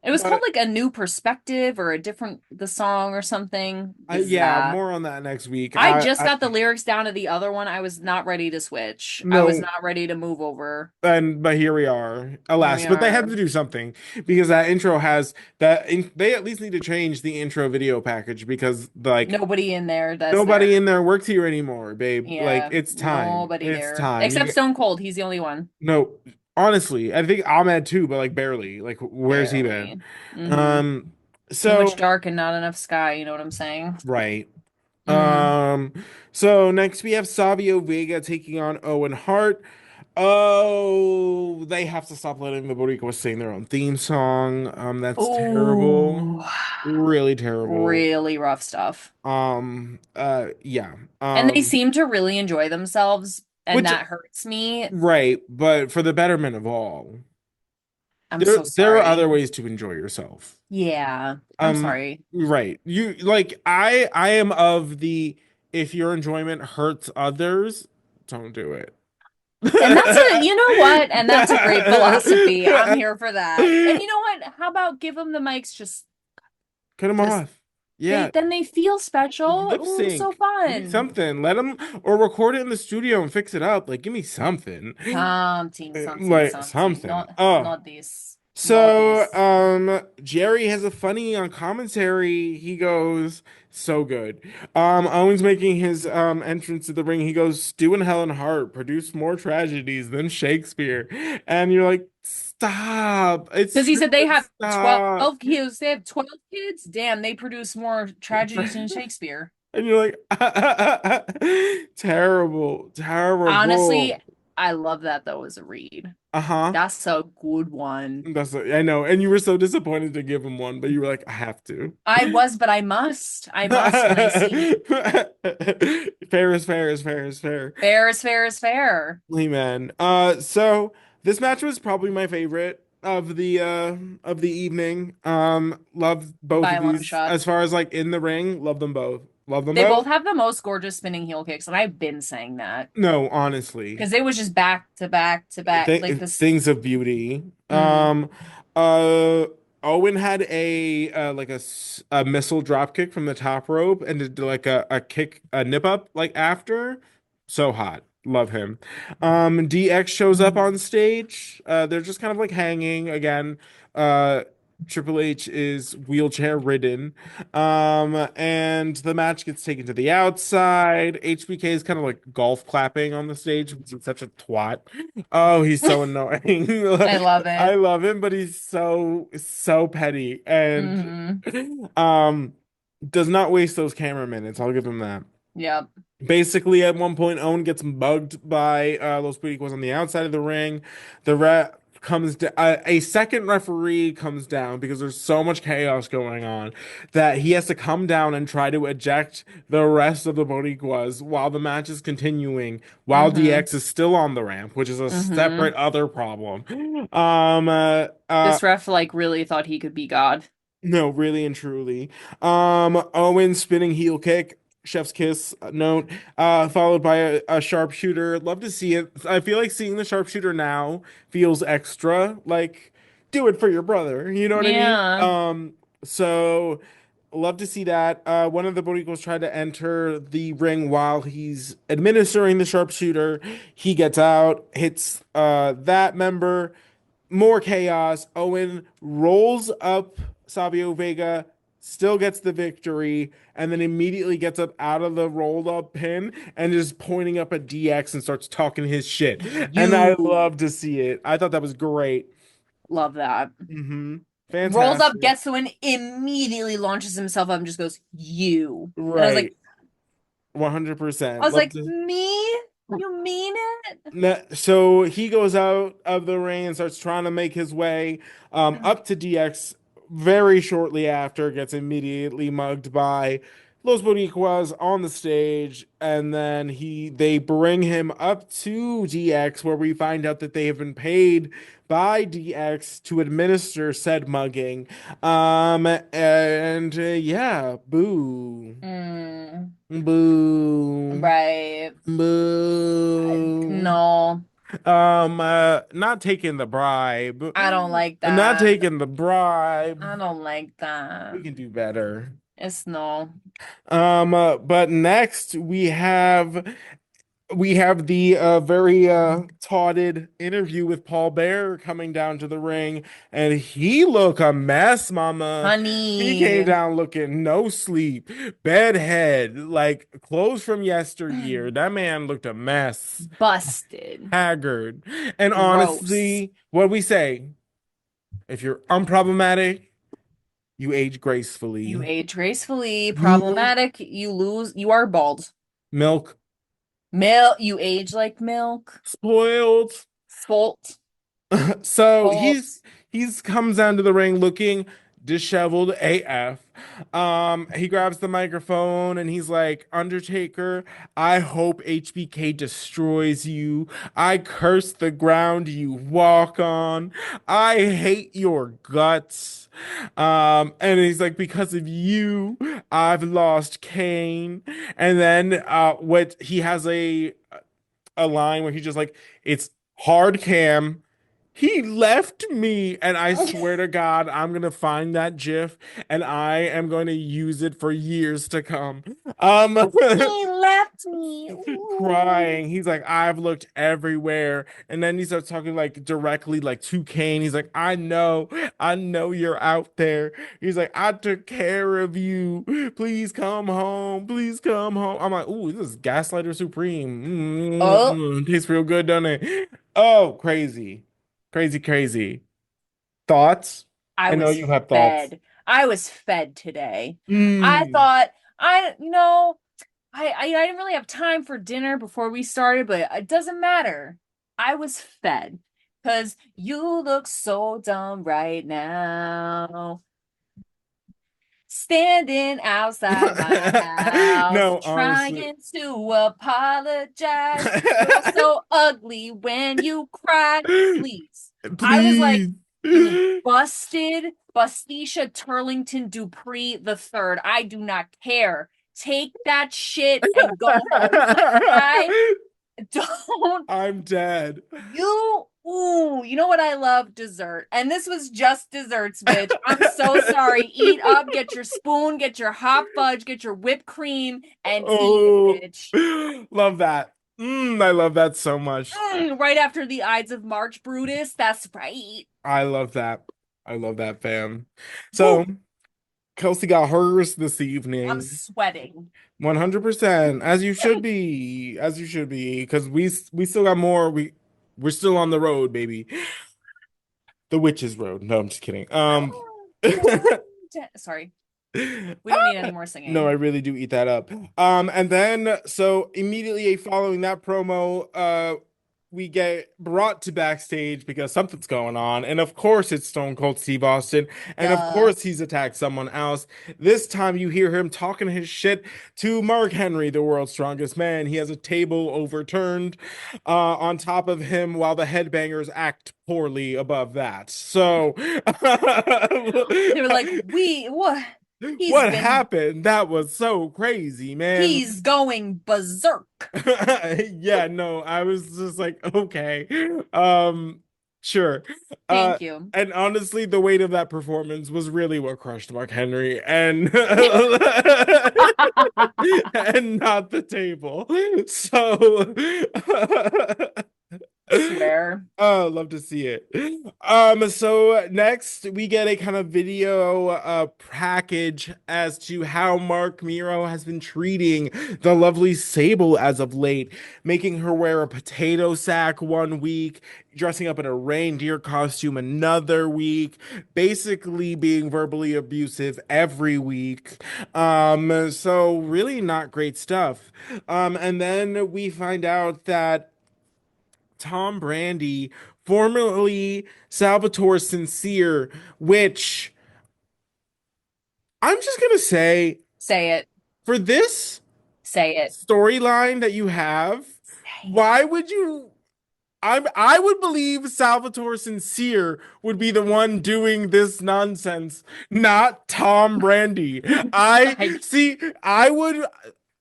It was called But like a new perspective or a different the song or something. yeah, Yeah. more on that next week. I just got the lyrics down to the other one. I was not ready to switch. I was No, not ready to move over. and but here we are, Here we alas. But they had are. to do something because that intro has they at least need to change the intro video package because like Nobody in there that's there. nobody in there works here anymore, babe. Like Yeah, it's time. nobody It's there. time. Except Stone Cold. He's the only one. No, honestly, I think Ahmed too, but like barely. Like where's he been? Barely. Hmm. Um, Too much so dark and not enough sky, you know what I'm saying? right. Hmm. Um, so next we have Savio Vega taking on Owen Hart. Oh, they have to stop letting the Boricuas sing their own theme song. That's terrible. Oh, Really terrible. really rough stuff. Yeah. And they seem to really enjoy themselves, and Which that hurts me. right, but for the betterment of all. I'm There so there are other sorry. ways to enjoy yourself. Yeah, I'm Um, sorry. right. You like I am of the if your enjoyment hurts others, don't do it. And you know what? And that's a great philosophy. I'm here for that. And you know what? How about give them the mics Cut them just off. Yeah, then they feel special. lip Ooh, so sync. Give me fun. something. Let them or record it in the studio and fix it up. Like, give me something. Like Something. something. Oh. Not this. Not So, this. Jerry has a funny on commentary. He goes, so good. Owen's making his entrance to the ring. He goes, Stu and Helen Hart produced more tragedies than Shakespeare. And you're like, stop. It's Because he true, said they but have stop. 12 kids. They have 12 kids. Damn, they produce more tragedies than Shakespeare. And you're like, terrible, Honestly, terrible. I love that though as a read. Uh-huh. That's a good one. I know. And you were so disappointed to give him one, but you were like, I have to. I was, but I must. I must when I see Fair is fair is fair is fair. fair is fair is fair. Hey man. So this match was probably my favorite of the evening. Loved both By of a long these. shot. As far as like in the ring, love them both. Love them They both. both have the most gorgeous spinning heel kicks, and I've been saying that No, honestly. because it was just back to back to back, like this. Things of beauty. Mm, Uh, Owen had a like a missile drop kick from the top rope and did like a kick a nip up like after. So hot. Love him. DX shows up mm. on stage. They're just kind of like hanging again. Uh, Triple H is wheelchair ridden. And the match gets taken to the outside. HBK is kind of like golf clapping on the stage. He's such a twat. Oh, he's so annoying. I love I it. love him, but he's so petty and Hmm. um does not waste those camera minutes. I'll give him that. Yep. Basically, at one point, Owen gets mugged by Los Pericos on the outside of the ring. The ref comes down. A second referee comes down because there's so much chaos going on that he has to come down and try to eject the rest of the Boricuas while the match is continuing, while Hmm. DX is still on the ramp, which is a Hmm. separate other problem. Um, uh, uh, This ref like really thought he could be God. no, really and truly. Owen spinning heel kick, chef's kiss note, followed by a sharpshooter. Love to see it. I feel like seeing the sharpshooter now feels extra. Like, do it for your brother. You know what I mean? Yeah. So love to see that. One of the Boricos tried to enter the ring while he's administering the sharpshooter. He gets out, hits that member more chaos. Owen rolls up Savio Vega, still gets the victory, and then immediately gets up out of the rolled up pin and is pointing up at DX and starts talking his shit. And I You love to see it. I thought that was great. love that. Rolls up, Fantastic. gets the win, immediately launches himself up and just goes, you. And Right. I 100%. was Love like, to. me? You mean it? So he goes out of the ring and starts trying to make his way up to DX very shortly after, gets immediately mugged by Los Boricuas on the stage, and then they bring him up to DX where we find out that they have been paid by DX to administer said mugging. And yeah, boo. Mm, Boo. right. Boo. No, Not taking the bribe. I don't like Not that. taking the bribe. I don't like that. We can do better. It's no. But next we have the very taunted interview with Paul Bear coming down to the ring, and he look a mess, mama. He Honey. came down looking no sleep, bedhead, like clothes from yesteryear. That man looked a mess, Busted. haggard. And Gross. honestly, what we say, if you're unproblematic, you age You gracefully. age gracefully. You Problematic. You lose. You are bald. milk Milk. You age like milk. spoiled. Fault. So Fault. he's comes down to the ring looking disheveled AF. He grabs the microphone and he's like, Undertaker, I hope HBK destroys you. I curse the ground you walk on. I hate your guts. And he's like, because of you, I've lost Kane. And then what he has a line where he's just like, it's hard cam. He left me, and I swear to God, I'm gonna find that GIF and I am going to use it for years to come. He left me. Ooh. Crying. He's like, I've looked everywhere, and then he starts talking like directly like to Kane. He's like, I know you're out there. He's like, I took care of you. Please come home. I'm like, ooh, this is Gaslighter Supreme. Oh, Tastes real good, doesn't it? Oh, crazy. Crazy, crazy. Thoughts? I I know was you have thoughts. fed. I was fed today. I Mm. thought I didn't really have time for dinner before we started, but it doesn't matter. I was fed because you look so dumb right now. Standing outside my house, No, honestly. trying to apologize. You're so ugly when you cry. Please. I was like, Please. you busted Bustisha Turlington Dupree the third. I do not care. Take that shit and go home. I don't. I'm dead. You know what I love? Dessert. And this was just desserts, bitch. I'm so sorry. Eat up, get your spoon, get your hot fudge, get your whipped cream, and eat Oh, it, bitch. love that. I love that so much. Right after the Ides of March, Brutus. That's right. I love that. I love that, fam. So, Woo! Kelsey got hers this I'm evening. sweating. 100%, as you should be, because we still got more. We're still on the road, baby. The Witch's Road. No, I'm just kidding. Sorry. We don't need any more No, I singing. really do eat that up. And then so immediately following that promo, we get brought to backstage because something's going on, and of course it's Stone Cold Steve Austin, and of Duh. course he's attacked someone else. This time you hear him talking his shit to Mark Henry, the world's strongest man. He has a table overturned on top of him while the headbangers act poorly above that. So They were like, what? what happened? That was so crazy, man. He's going berserk. Yeah, no, I was just like, okay. Sure. Thank you. And honestly, the weight of that performance was really what crushed Mark Henry and and not the table. So Swear. Oh, love to see it. So next we get a kind of video package as to how Marc Mero has been treating the lovely Sable as of late, making her wear a potato sack one week, dressing up in a reindeer costume another week, basically being verbally abusive every week. So really not great stuff. And then we find out that Tom Brandi, formerly Salvatore Sincere, which I'm just gonna say Say it. for this Say it. storyline that you have, Say it. why would you? I would believe Salvatore Sincere would be the one doing this nonsense, not Tom Brandi. I I see. I would.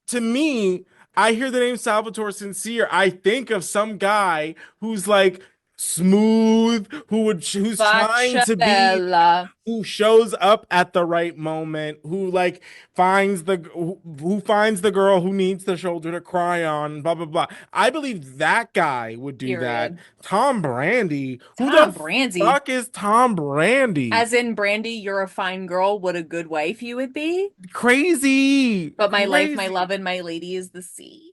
To me, I hear the name Salvatore Sincere, I think of some guy who's like smooth, who's trying Faccia to be, bella. who shows up at the right moment, who like who finds the girl who needs the shoulder to cry on, blah blah blah. I believe that guy would do that. Period. Tom Brandi, who Tom the Brandi. fuck is Tom Brandi? As in, Brandy, you're a fine girl. What a good wife you would be. Crazy, But my life, my crazy. love, and my lady is the sea.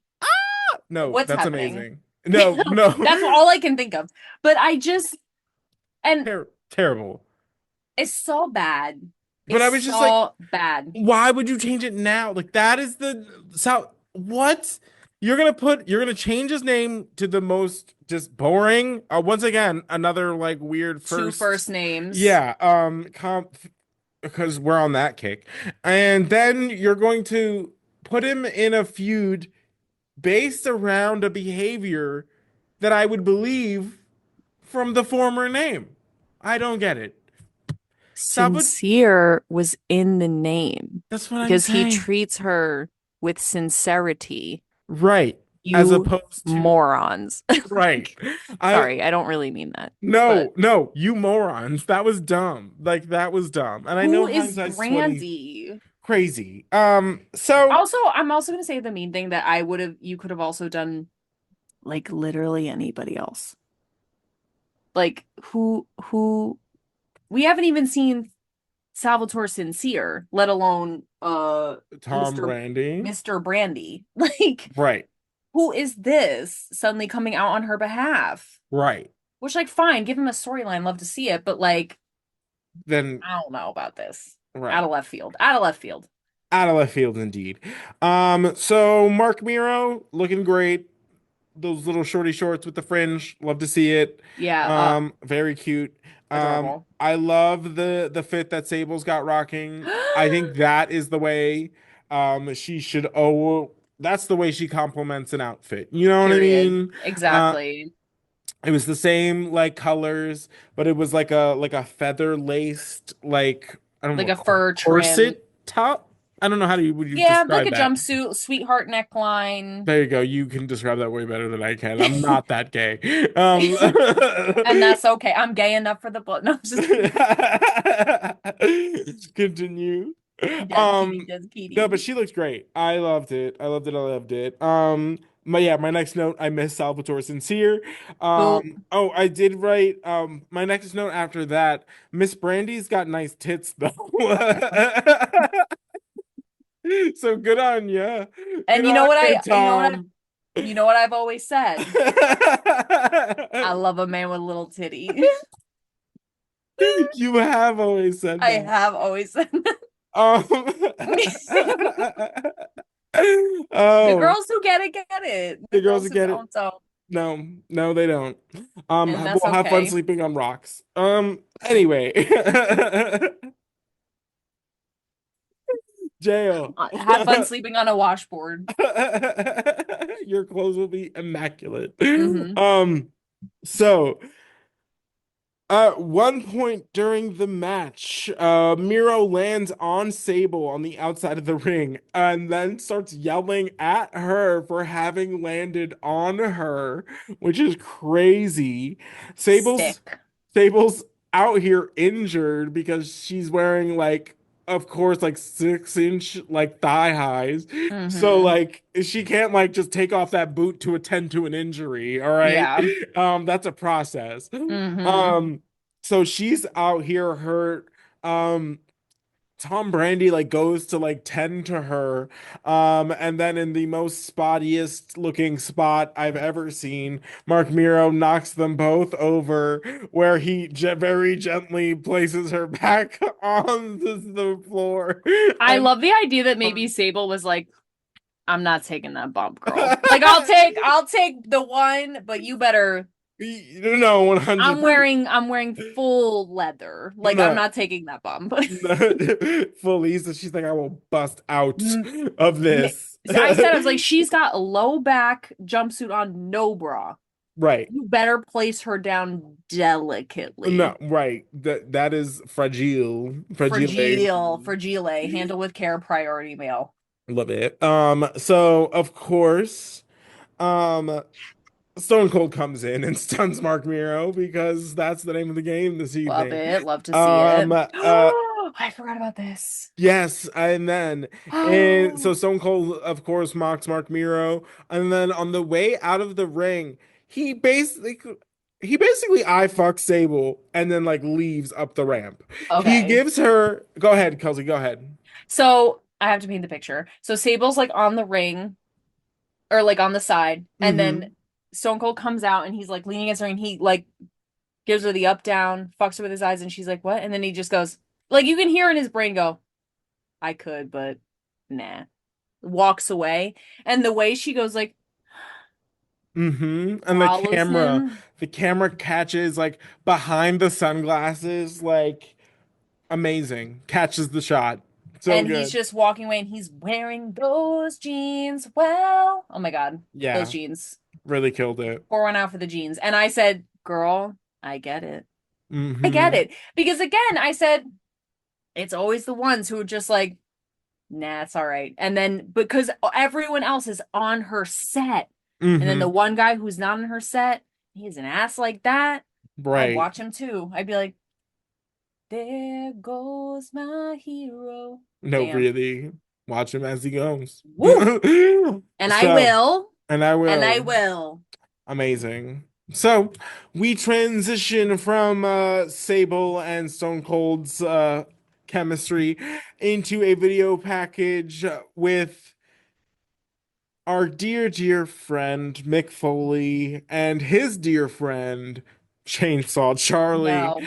No, What's that's happening? amazing. No, no. That's all I can think of. But I just, and Terrible. it's so bad. But I It's was just like, so bad. why would you change it now? Like that is the what? You're gonna change his name to the most just boring. Once again, another like weird Two first. first names. Yeah, because we're on that kick. And then you're going to put him in a feud based around a behavior that I would believe from the former name. I don't get it. Salvador, Sincere was in the name that's what I'm because he saying. treats her with sincerity. Right. As You opposed to morons. right. I Sorry, I don't really mean that. no, But no, you morons. That was dumb. Like that was dumb. And I know who is hindsight's 20 Brandy? crazy. So Also, I'm also gonna say the mean thing that you could have also done like literally anybody else. Like who we haven't even seen Salvatore Sincere, let alone Tom Mr. Brandi. Mr. Brandy. Like, Right. who is this suddenly coming out on her behalf? Right. Which, like, fine, give him a storyline, love to see it, but like, Then I don't know about this. Out right. of left field. Out of left field. Out of left field indeed. So Marc Mero looking great. Those little shorty shorts with the fringe, love to see it. Yeah, Very cute. adorable. I love the fit that Sable's got rocking. I think that is the way she should that's the way she complements an outfit. You know what I Period. mean? Uh Exactly. it was the same like colors, but it was like a feather laced like I don't Like know, a fur trim. corset top. I don't know how do you would you Yeah, like describe a that? jumpsuit, sweetheart neckline. There you go. You can describe that way better than I can. I'm not that gay. And that's okay. I'm gay enough for the book. No, I'm just kidding. Continue. Just kidding, just No, but kidding. she looks great. I loved it. I loved it. I loved it. My next note, I miss Salvatore Sincere. Who Oh, I did write my next note after that. Miss Brandy's got nice tits though. So good on ya. Good and on you, I Tom. you know what I've always said. I love a man with little titties. You have always said I that. have always said that. Um, The oh, girls who get it. the The girls girls who who get it. don't. No, no, they don't. And that's We'll have fun okay. sleeping on rocks. Anyway, jail. Have fun sleeping on a washboard. Your clothes will be immaculate. Hmm. So at one point during the match, Miro lands on Sable on the outside of the ring and then starts yelling at her for having landed on her, which is crazy. Sable's Sick. Sable's out here injured because she's wearing like of course, like 6-inch like thigh highs. So Mm-hmm. like she can't like just take off that boot to attend to an injury. All right. Yeah. That's a process. Mm-hmm. Um, so she's out here hurt. Um, Tom Brandi like goes to like tend to her, and then in the most spottiest looking spot I've ever seen, Marc Mero knocks them both over, where he very gently places her back on the floor, I and love the idea that maybe Sable was like, I'm not taking that bump, girl. Like I'll take the one, but you better no, 100%. I'm wearing full leather. Like I'm No, not taking that bump. fully. So she's like, I will bust out Mm, of ma- this. I said I was like, she's got a low back jumpsuit on, no bra. Right. You better place her down No, delicately. right. That is fragile. Fragile. Fragile, handle with care, priority mail. Love it. So of course, um, Stone Cold comes in and stuns Marc Mero because that's the name of the game this Love evening. it. Love to see it. Um, I forgot about this. yes, and so Stone Cold, of course, mocks Marc Mero, and then on the way out of the ring, he basically he basically eye fucks Sable and then like leaves up the ramp. He Okay. gives her, go ahead, Kelsey, go ahead. So I have to paint the picture. So Sable's like on the ring or like on the side, and then Mm-hmm. Stone Cold comes out and he's like leaning against her and he like gives her the up down, fucks her with his eyes, and she's like, what? And then he just goes, like you can hear in his brain go, I could, but nah. Walks away. And the way she goes like Mm-hmm. And follows him. the camera catches like behind the sunglasses, like amazing. Catches the shot. So And he's good. just walking away and he's wearing those jeans. Well, oh my God, those Yeah, jeans. really killed it. Pour one out for the jeans. And I said, girl, I get it. I get Mm-hmm. it. Because again, I said, it's always the ones who are just like, nah, it's all right. And then because everyone else is on her set. And then the Mm-hmm. one guy who's not on her set, he's an ass like that. I'd Right. watch him too. I'd be like, there goes my hero. No, Damn. really. Watch him as he goes. Woo! And I So, will. and I And I will. will. Amazing. So we transition from Sable and Stone Cold's chemistry into a video package with our dear, dear friend Mick Foley and his dear friend Chainsaw Charlie. No.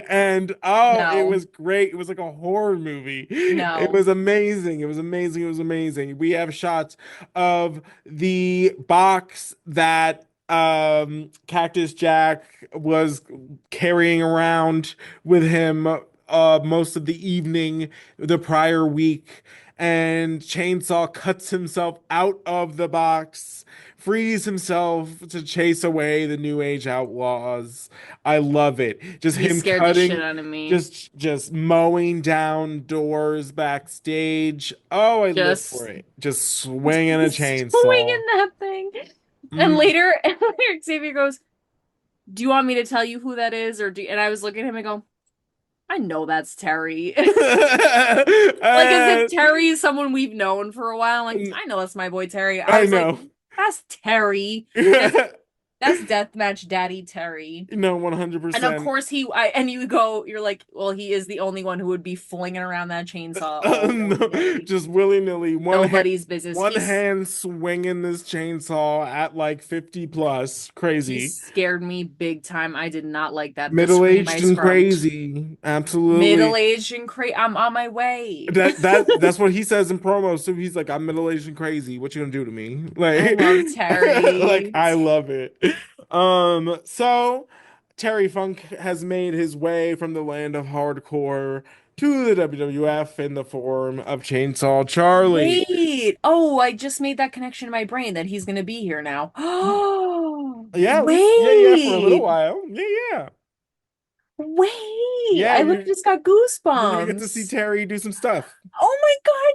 And oh, it No. was great. It was like a horror movie. It No. was amazing. It was amazing. It was amazing. We have shots of the box that Cactus Jack was carrying around with him most of the evening the prior week, and Chainsaw cuts himself out of the box, frees himself to chase away the New Age outlaws. I love it. Just He him scared the shit cutting, out of me. just mowing down doors backstage. Oh, I live for Just it. Just swinging a chainsaw. swinging that thing. And Mm. later, and later Xavier goes, do you want me to tell you who that is? And I was looking at him and go, I know that's Terry. Like as if Uh, Terry is someone we've known for a while. Like, I know that's my boy Terry. I I was like, know. that's Terry. That's Deathmatch Daddy Terry. No, And of 100%. course and you go, you're like, well, he is the only one who would be flinging around that chainsaw all No, willy nilly. just willy-nilly, Nobody's business. one hand swinging this chainsaw at like 50 plus, He crazy, scared me big time. I did not like that. The scream I middle-aged and scrumped. crazy, absolutely. Middle-aged and crazy. I'm on my way. That's what he says in promo. So he's like, I'm middle-aged and crazy. What you gonna do to me? I Like, love like Terry. I love it. So Terry Funk has made his way from the land of hardcore to the WWF in the form of Chainsaw Charlie. Wait. Oh, I just made that connection in my brain that he's gonna be here now. Oh, Yeah, at least, yeah, for a little wait. while. Yeah. Wait. Yeah, I literally just got you're gonna get to see goosebumps. Terry do some stuff. Oh my God,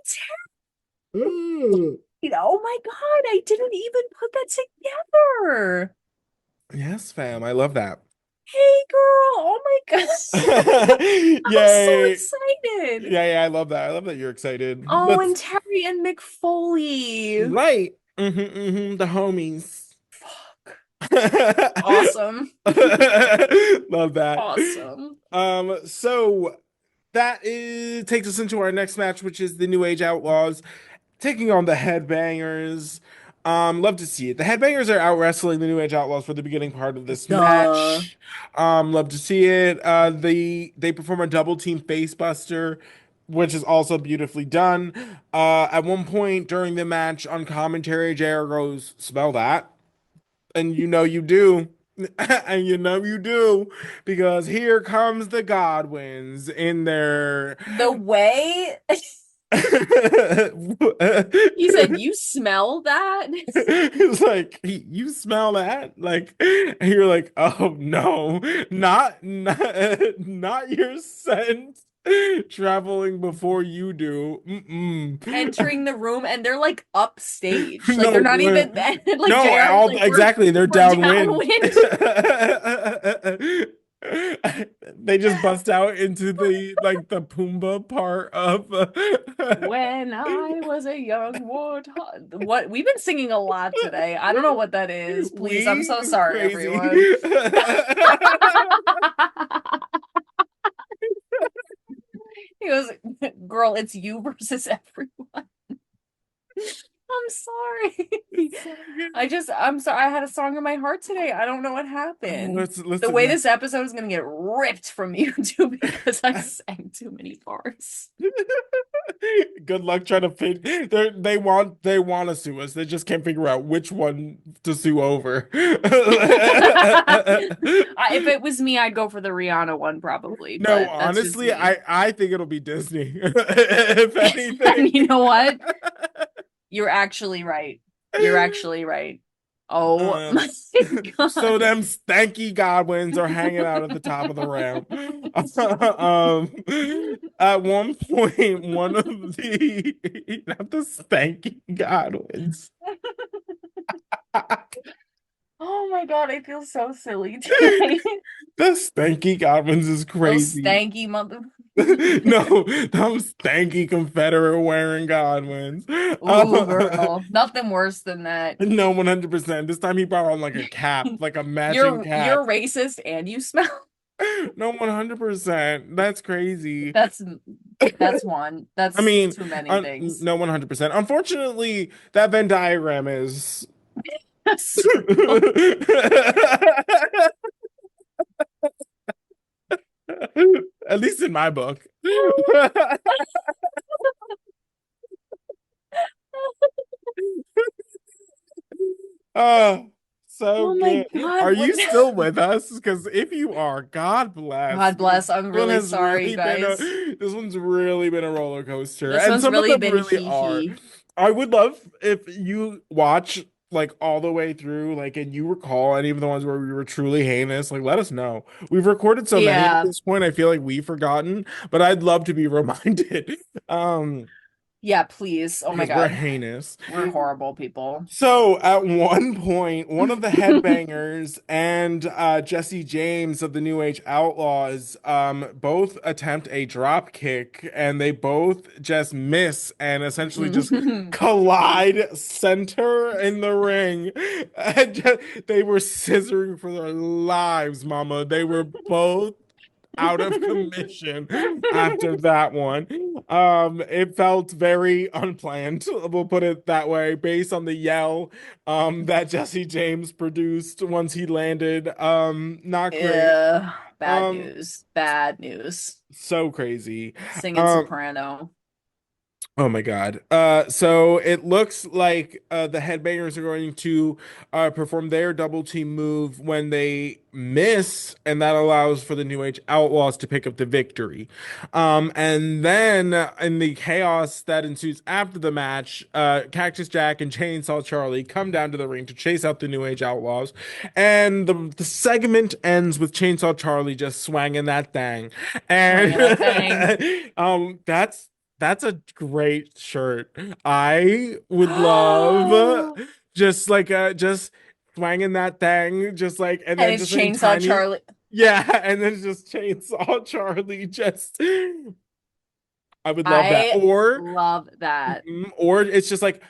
Mm. Terry. Oh my God, I didn't even put that together. Yes, fam. I love that. Hey, girl. Oh my God. I'm so Yay. excited. Yeah, I love that. I love that you're excited. Oh, and Let's Terry and Mick Foley. right. The homies. Fuck. Awesome. Love that. Awesome. So that is takes us into our next match, which is the New Age Outlaws taking on the Headbangers. Love to see it. The Headbangers are out wrestling the New Age Outlaws for the beginning part of this Duh. match. Love to see it. They perform a double team face buster, which is also beautifully done. At one point during the match on commentary, JR goes, "Smell that," and you know you do. And you know you do because here comes the Godwins in their The way he said, "You smell that?" it's like you smell that, like, and you're like, oh no, not your scent traveling before you do. Entering the room and they're like upstage. Like No, they're not even like no, JR's all like exactly. They're we're downwind. downwind. They just bust out into the Pumbaa part of When I was a young warthog. What we've been singing a lot today. I don't know what that is. Please, I'm so sorry, crazy. everyone. He goes, girl, it's you versus everyone. I'm sorry. I'm sorry. I had a song in my heart today. I don't know what happened. Listen, The way this episode is gonna get ripped from YouTube because I sang too many bars. good luck trying to fit. They want to sue us. They just can't figure out which one to sue over. If it was me, I'd go for the Rihanna one probably. No, But that's just honestly, me. I think it'll be Disney. If anything. And you know what? You're actually right. You're actually right. Oh my God. So them stanky Godwins are hanging out at the top of the ramp. At one point, one of the not the stanky Godwins. Oh my God, I feel so silly today. The stanky Godwins is Those crazy. stanky mother. No, them stanky Confederate wearing Godwins. Ooh, girl. Nothing worse than that. No, 100%. This time he brought on like a cap, like a matching You're cap. racist and you smell. No, 100%. That's crazy. That's one. That's I mean, too many things. no, 100%. Unfortunately, that Venn diagram is. At least in my book. Oh, so Oh my good. God, Are you what- still with us? Because if you are, God bless. God bless. I'm This one really has sorry, been guys. this one's really been a roller coaster. This And one's some of really them been really hee-hee. are. I would love if you watch like all the way through, like, and you recall any of the ones where we were truly heinous, like, let us know. We've recorded so many at Yeah. this point, I feel like we've forgotten, but I'd love to be reminded. Yeah, please. Oh my Because we're God. heinous. We're horrible people. So at one point, one of the headbangers and Jesse James of the New Age Outlaws both attempt a drop kick, and they both just miss and essentially just collide center in the ring. And they were scissoring for their lives, mama. They were both out of commission after that one. It felt very unplanned, we'll put it that way, based on the yell that Jesse James produced once he landed. Not great. Yeah, bad news. Bad news. So crazy. Singing soprano. Oh my God. So it looks like the Headbangers are going to perform their double team move when they miss, and that allows for the New Age Outlaws to pick up the victory. And then in the chaos that ensues after the match, Cactus Jack and Chainsaw Charlie come down to the ring to chase out the New Age Outlaws, and the segment ends with Chainsaw Charlie just swanging that thing. And that's a great shirt. I would love just swanging that thing, just like, and then it's just like Chainsaw Charlie. Yeah, and then just Chainsaw Charlie. Just, I would love that. I love that. Or it's just like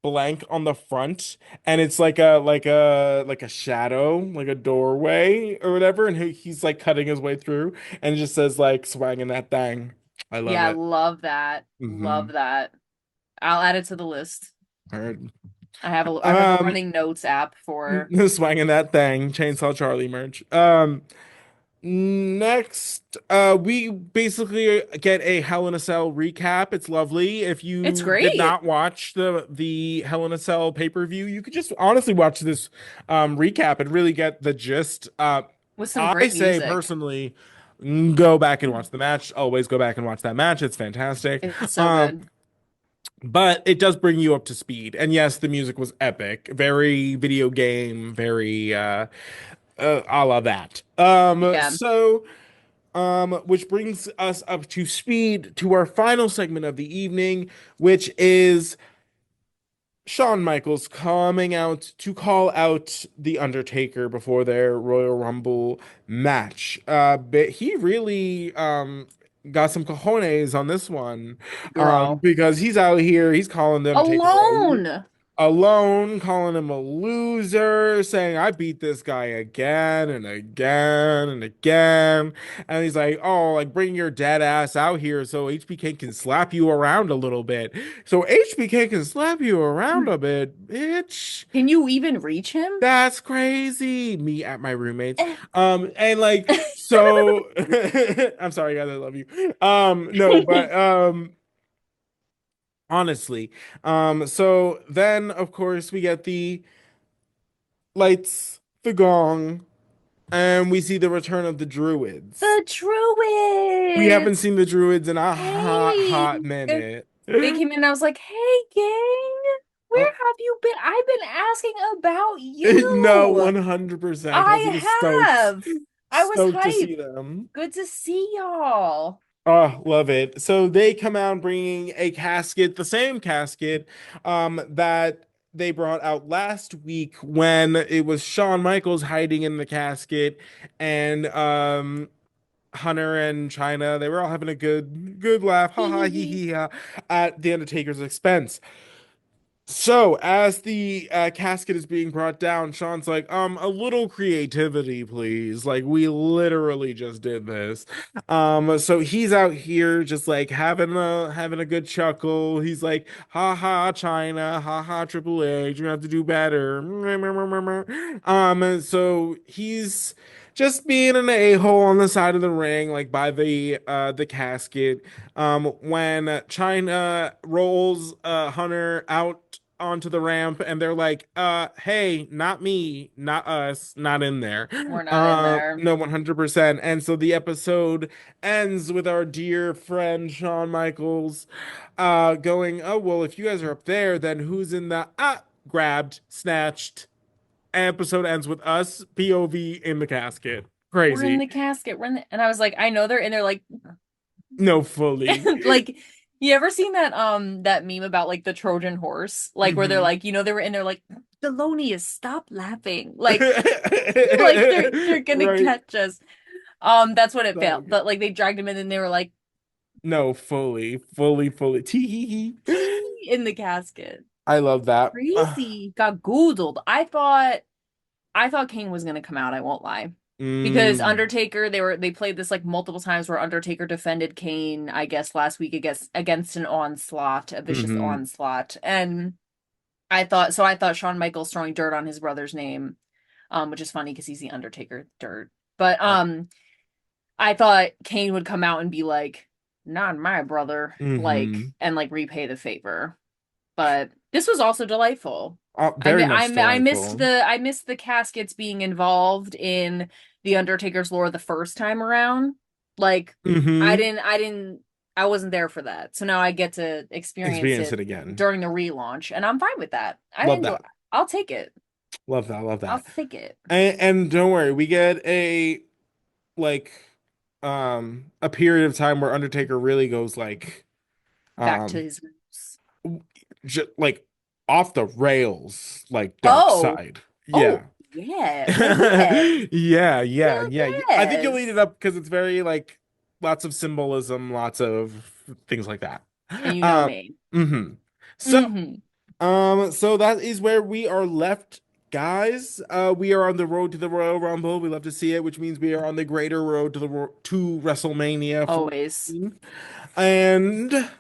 blank on the front, and it's like a shadow, like a doorway or whatever, and he's like cutting his way through, and it just says like swanging that thing. I love Yeah, it. love that. Hmm. Love that. I'll add it to the list. Heard. I have a running notes app for Swanging that thing, Chainsaw Charlie merch. Next, we basically get a Hell in a Cell recap. It's lovely. If it's you did great not watch the Hell in a Cell pay-per-view, you could just honestly watch this recap and really get the gist. with some I great say music. personally, go back and watch the match. Always go back and watch that match. It's fantastic. It's so good. But it does bring you up to speed. And yes, the music was epic. Very video game, very a la that. Yeah. Which brings us up to speed to our final segment of the evening, which is Shawn Michaels coming out to call out the Undertaker before their Royal Rumble match. But he really got some cojones on this one, Girl. because he's out here, he's calling the Undertaker Alone. alone, calling him a loser, saying, I beat this guy again and again and again. And he's like, oh, like bring your dead ass out here so HBK can slap you around a little bit. So HBK can slap you around a bit, bitch. Can you even reach him? That's crazy. Me at my roommates. And like, so I'm sorry, guys, I love you. No, but honestly. So then of course we get the lights, the gong, and we see the return of the druids. The We haven't Druids. seen the druids in a hot, Hey. hot minute. They came in and I was like, hey, gang, where Uh, have you been? I've been asking about no, you. 100%. Kelsey was I stoked, have. I was stoked to see hyped. them. Good to see y'all. Oh, love it. So they come out bringing a casket, the same casket that they brought out last week when it was Shawn Michaels hiding in the casket, and Hunter and China, they were all having a good laugh, ha ha hee hee ha, at the Undertaker's expense. So, as the casket is being brought down, Sean's like, a little creativity, please. Like, we literally just did this. So he's out here just like having a good chuckle. He's like, ha ha, China, ha ha, Triple H, you have to do better. And so he's just being an a-hole on the side of the ring, like by the casket. When China rolls Hunter out onto the ramp, and they're like, hey, not me, not us, not in there. We're not in there. No, 100%. And so the episode ends with our dear friend Shawn Michaels going, oh, well, if you guys are up there, then who's in the grabbed, snatched? Episode ends with us, POV in the casket. We're in Crazy. the casket. And I was like, I know they're in there like No, fully. like you ever seen that meme about like the Trojan horse? Like where they're Mhm. like, they were in there like Thelonious, stop laughing. Like they're gonna Right. catch us. That's what it So felt. good. But like they dragged him in and they were like No, fully. Tee hee hee. in the casket. I love that. Crazy. Got goodled. I thought Kane was gonna come out, I won't lie. Because Mm, Undertaker, they played this like multiple times where Undertaker defended Kane, I guess last week against an onslaught, a vicious hmm. onslaught. And I thought Shawn Michaels throwing dirt on his brother's name, which is funny because he's the Undertaker dirt. But Right. I thought Kane would come out and be like, not my brother, Hmm. and like repay the favor. But this was also delightful. I Very mi- much I missed delightful. the caskets being involved in the Undertaker's lore the first time around. Like I Hmm. didn't I didn't I wasn't there for that. So now I get to experience Experience it it again. during the relaunch and I'm fine with that. I Love enjoy that. I'll take it. Love that. Love I'll that. take it. And don't worry, we get like a period of time where Undertaker really goes like Back to um his roots. like off the rails, like dark Oh. side. Oh, Yeah. Yeah. Well, Yeah, yeah, well, yeah. I think you'll eat it up because it's very like lots of symbolism, lots of things like that. and you know Um, me. hmm So, Hmm. so that is where we are left, guys. We are on the road to the Royal Rumble. We love to see it, which means we are on the greater road to to WrestleMania Always. 14. And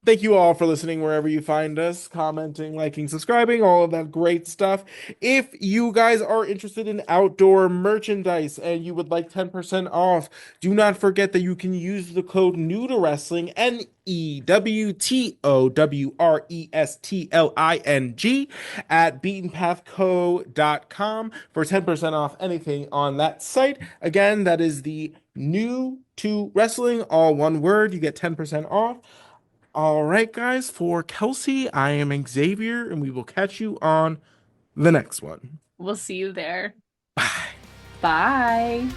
thank you all for listening wherever you find us, commenting, liking, subscribing, all of that great stuff. If you guys are interested in outdoor merchandise and you would like 10% off, do not forget that you can use the code new to wrestling, NEWTOWRESTLING, at beatenpathco.com for 10% off anything on that site. Again, that is the new to wrestling, all one word. You get 10% off. All right, guys, for Kelsey, I am Xavier, and we will catch you on the next one. We'll see you there. Bye. Bye.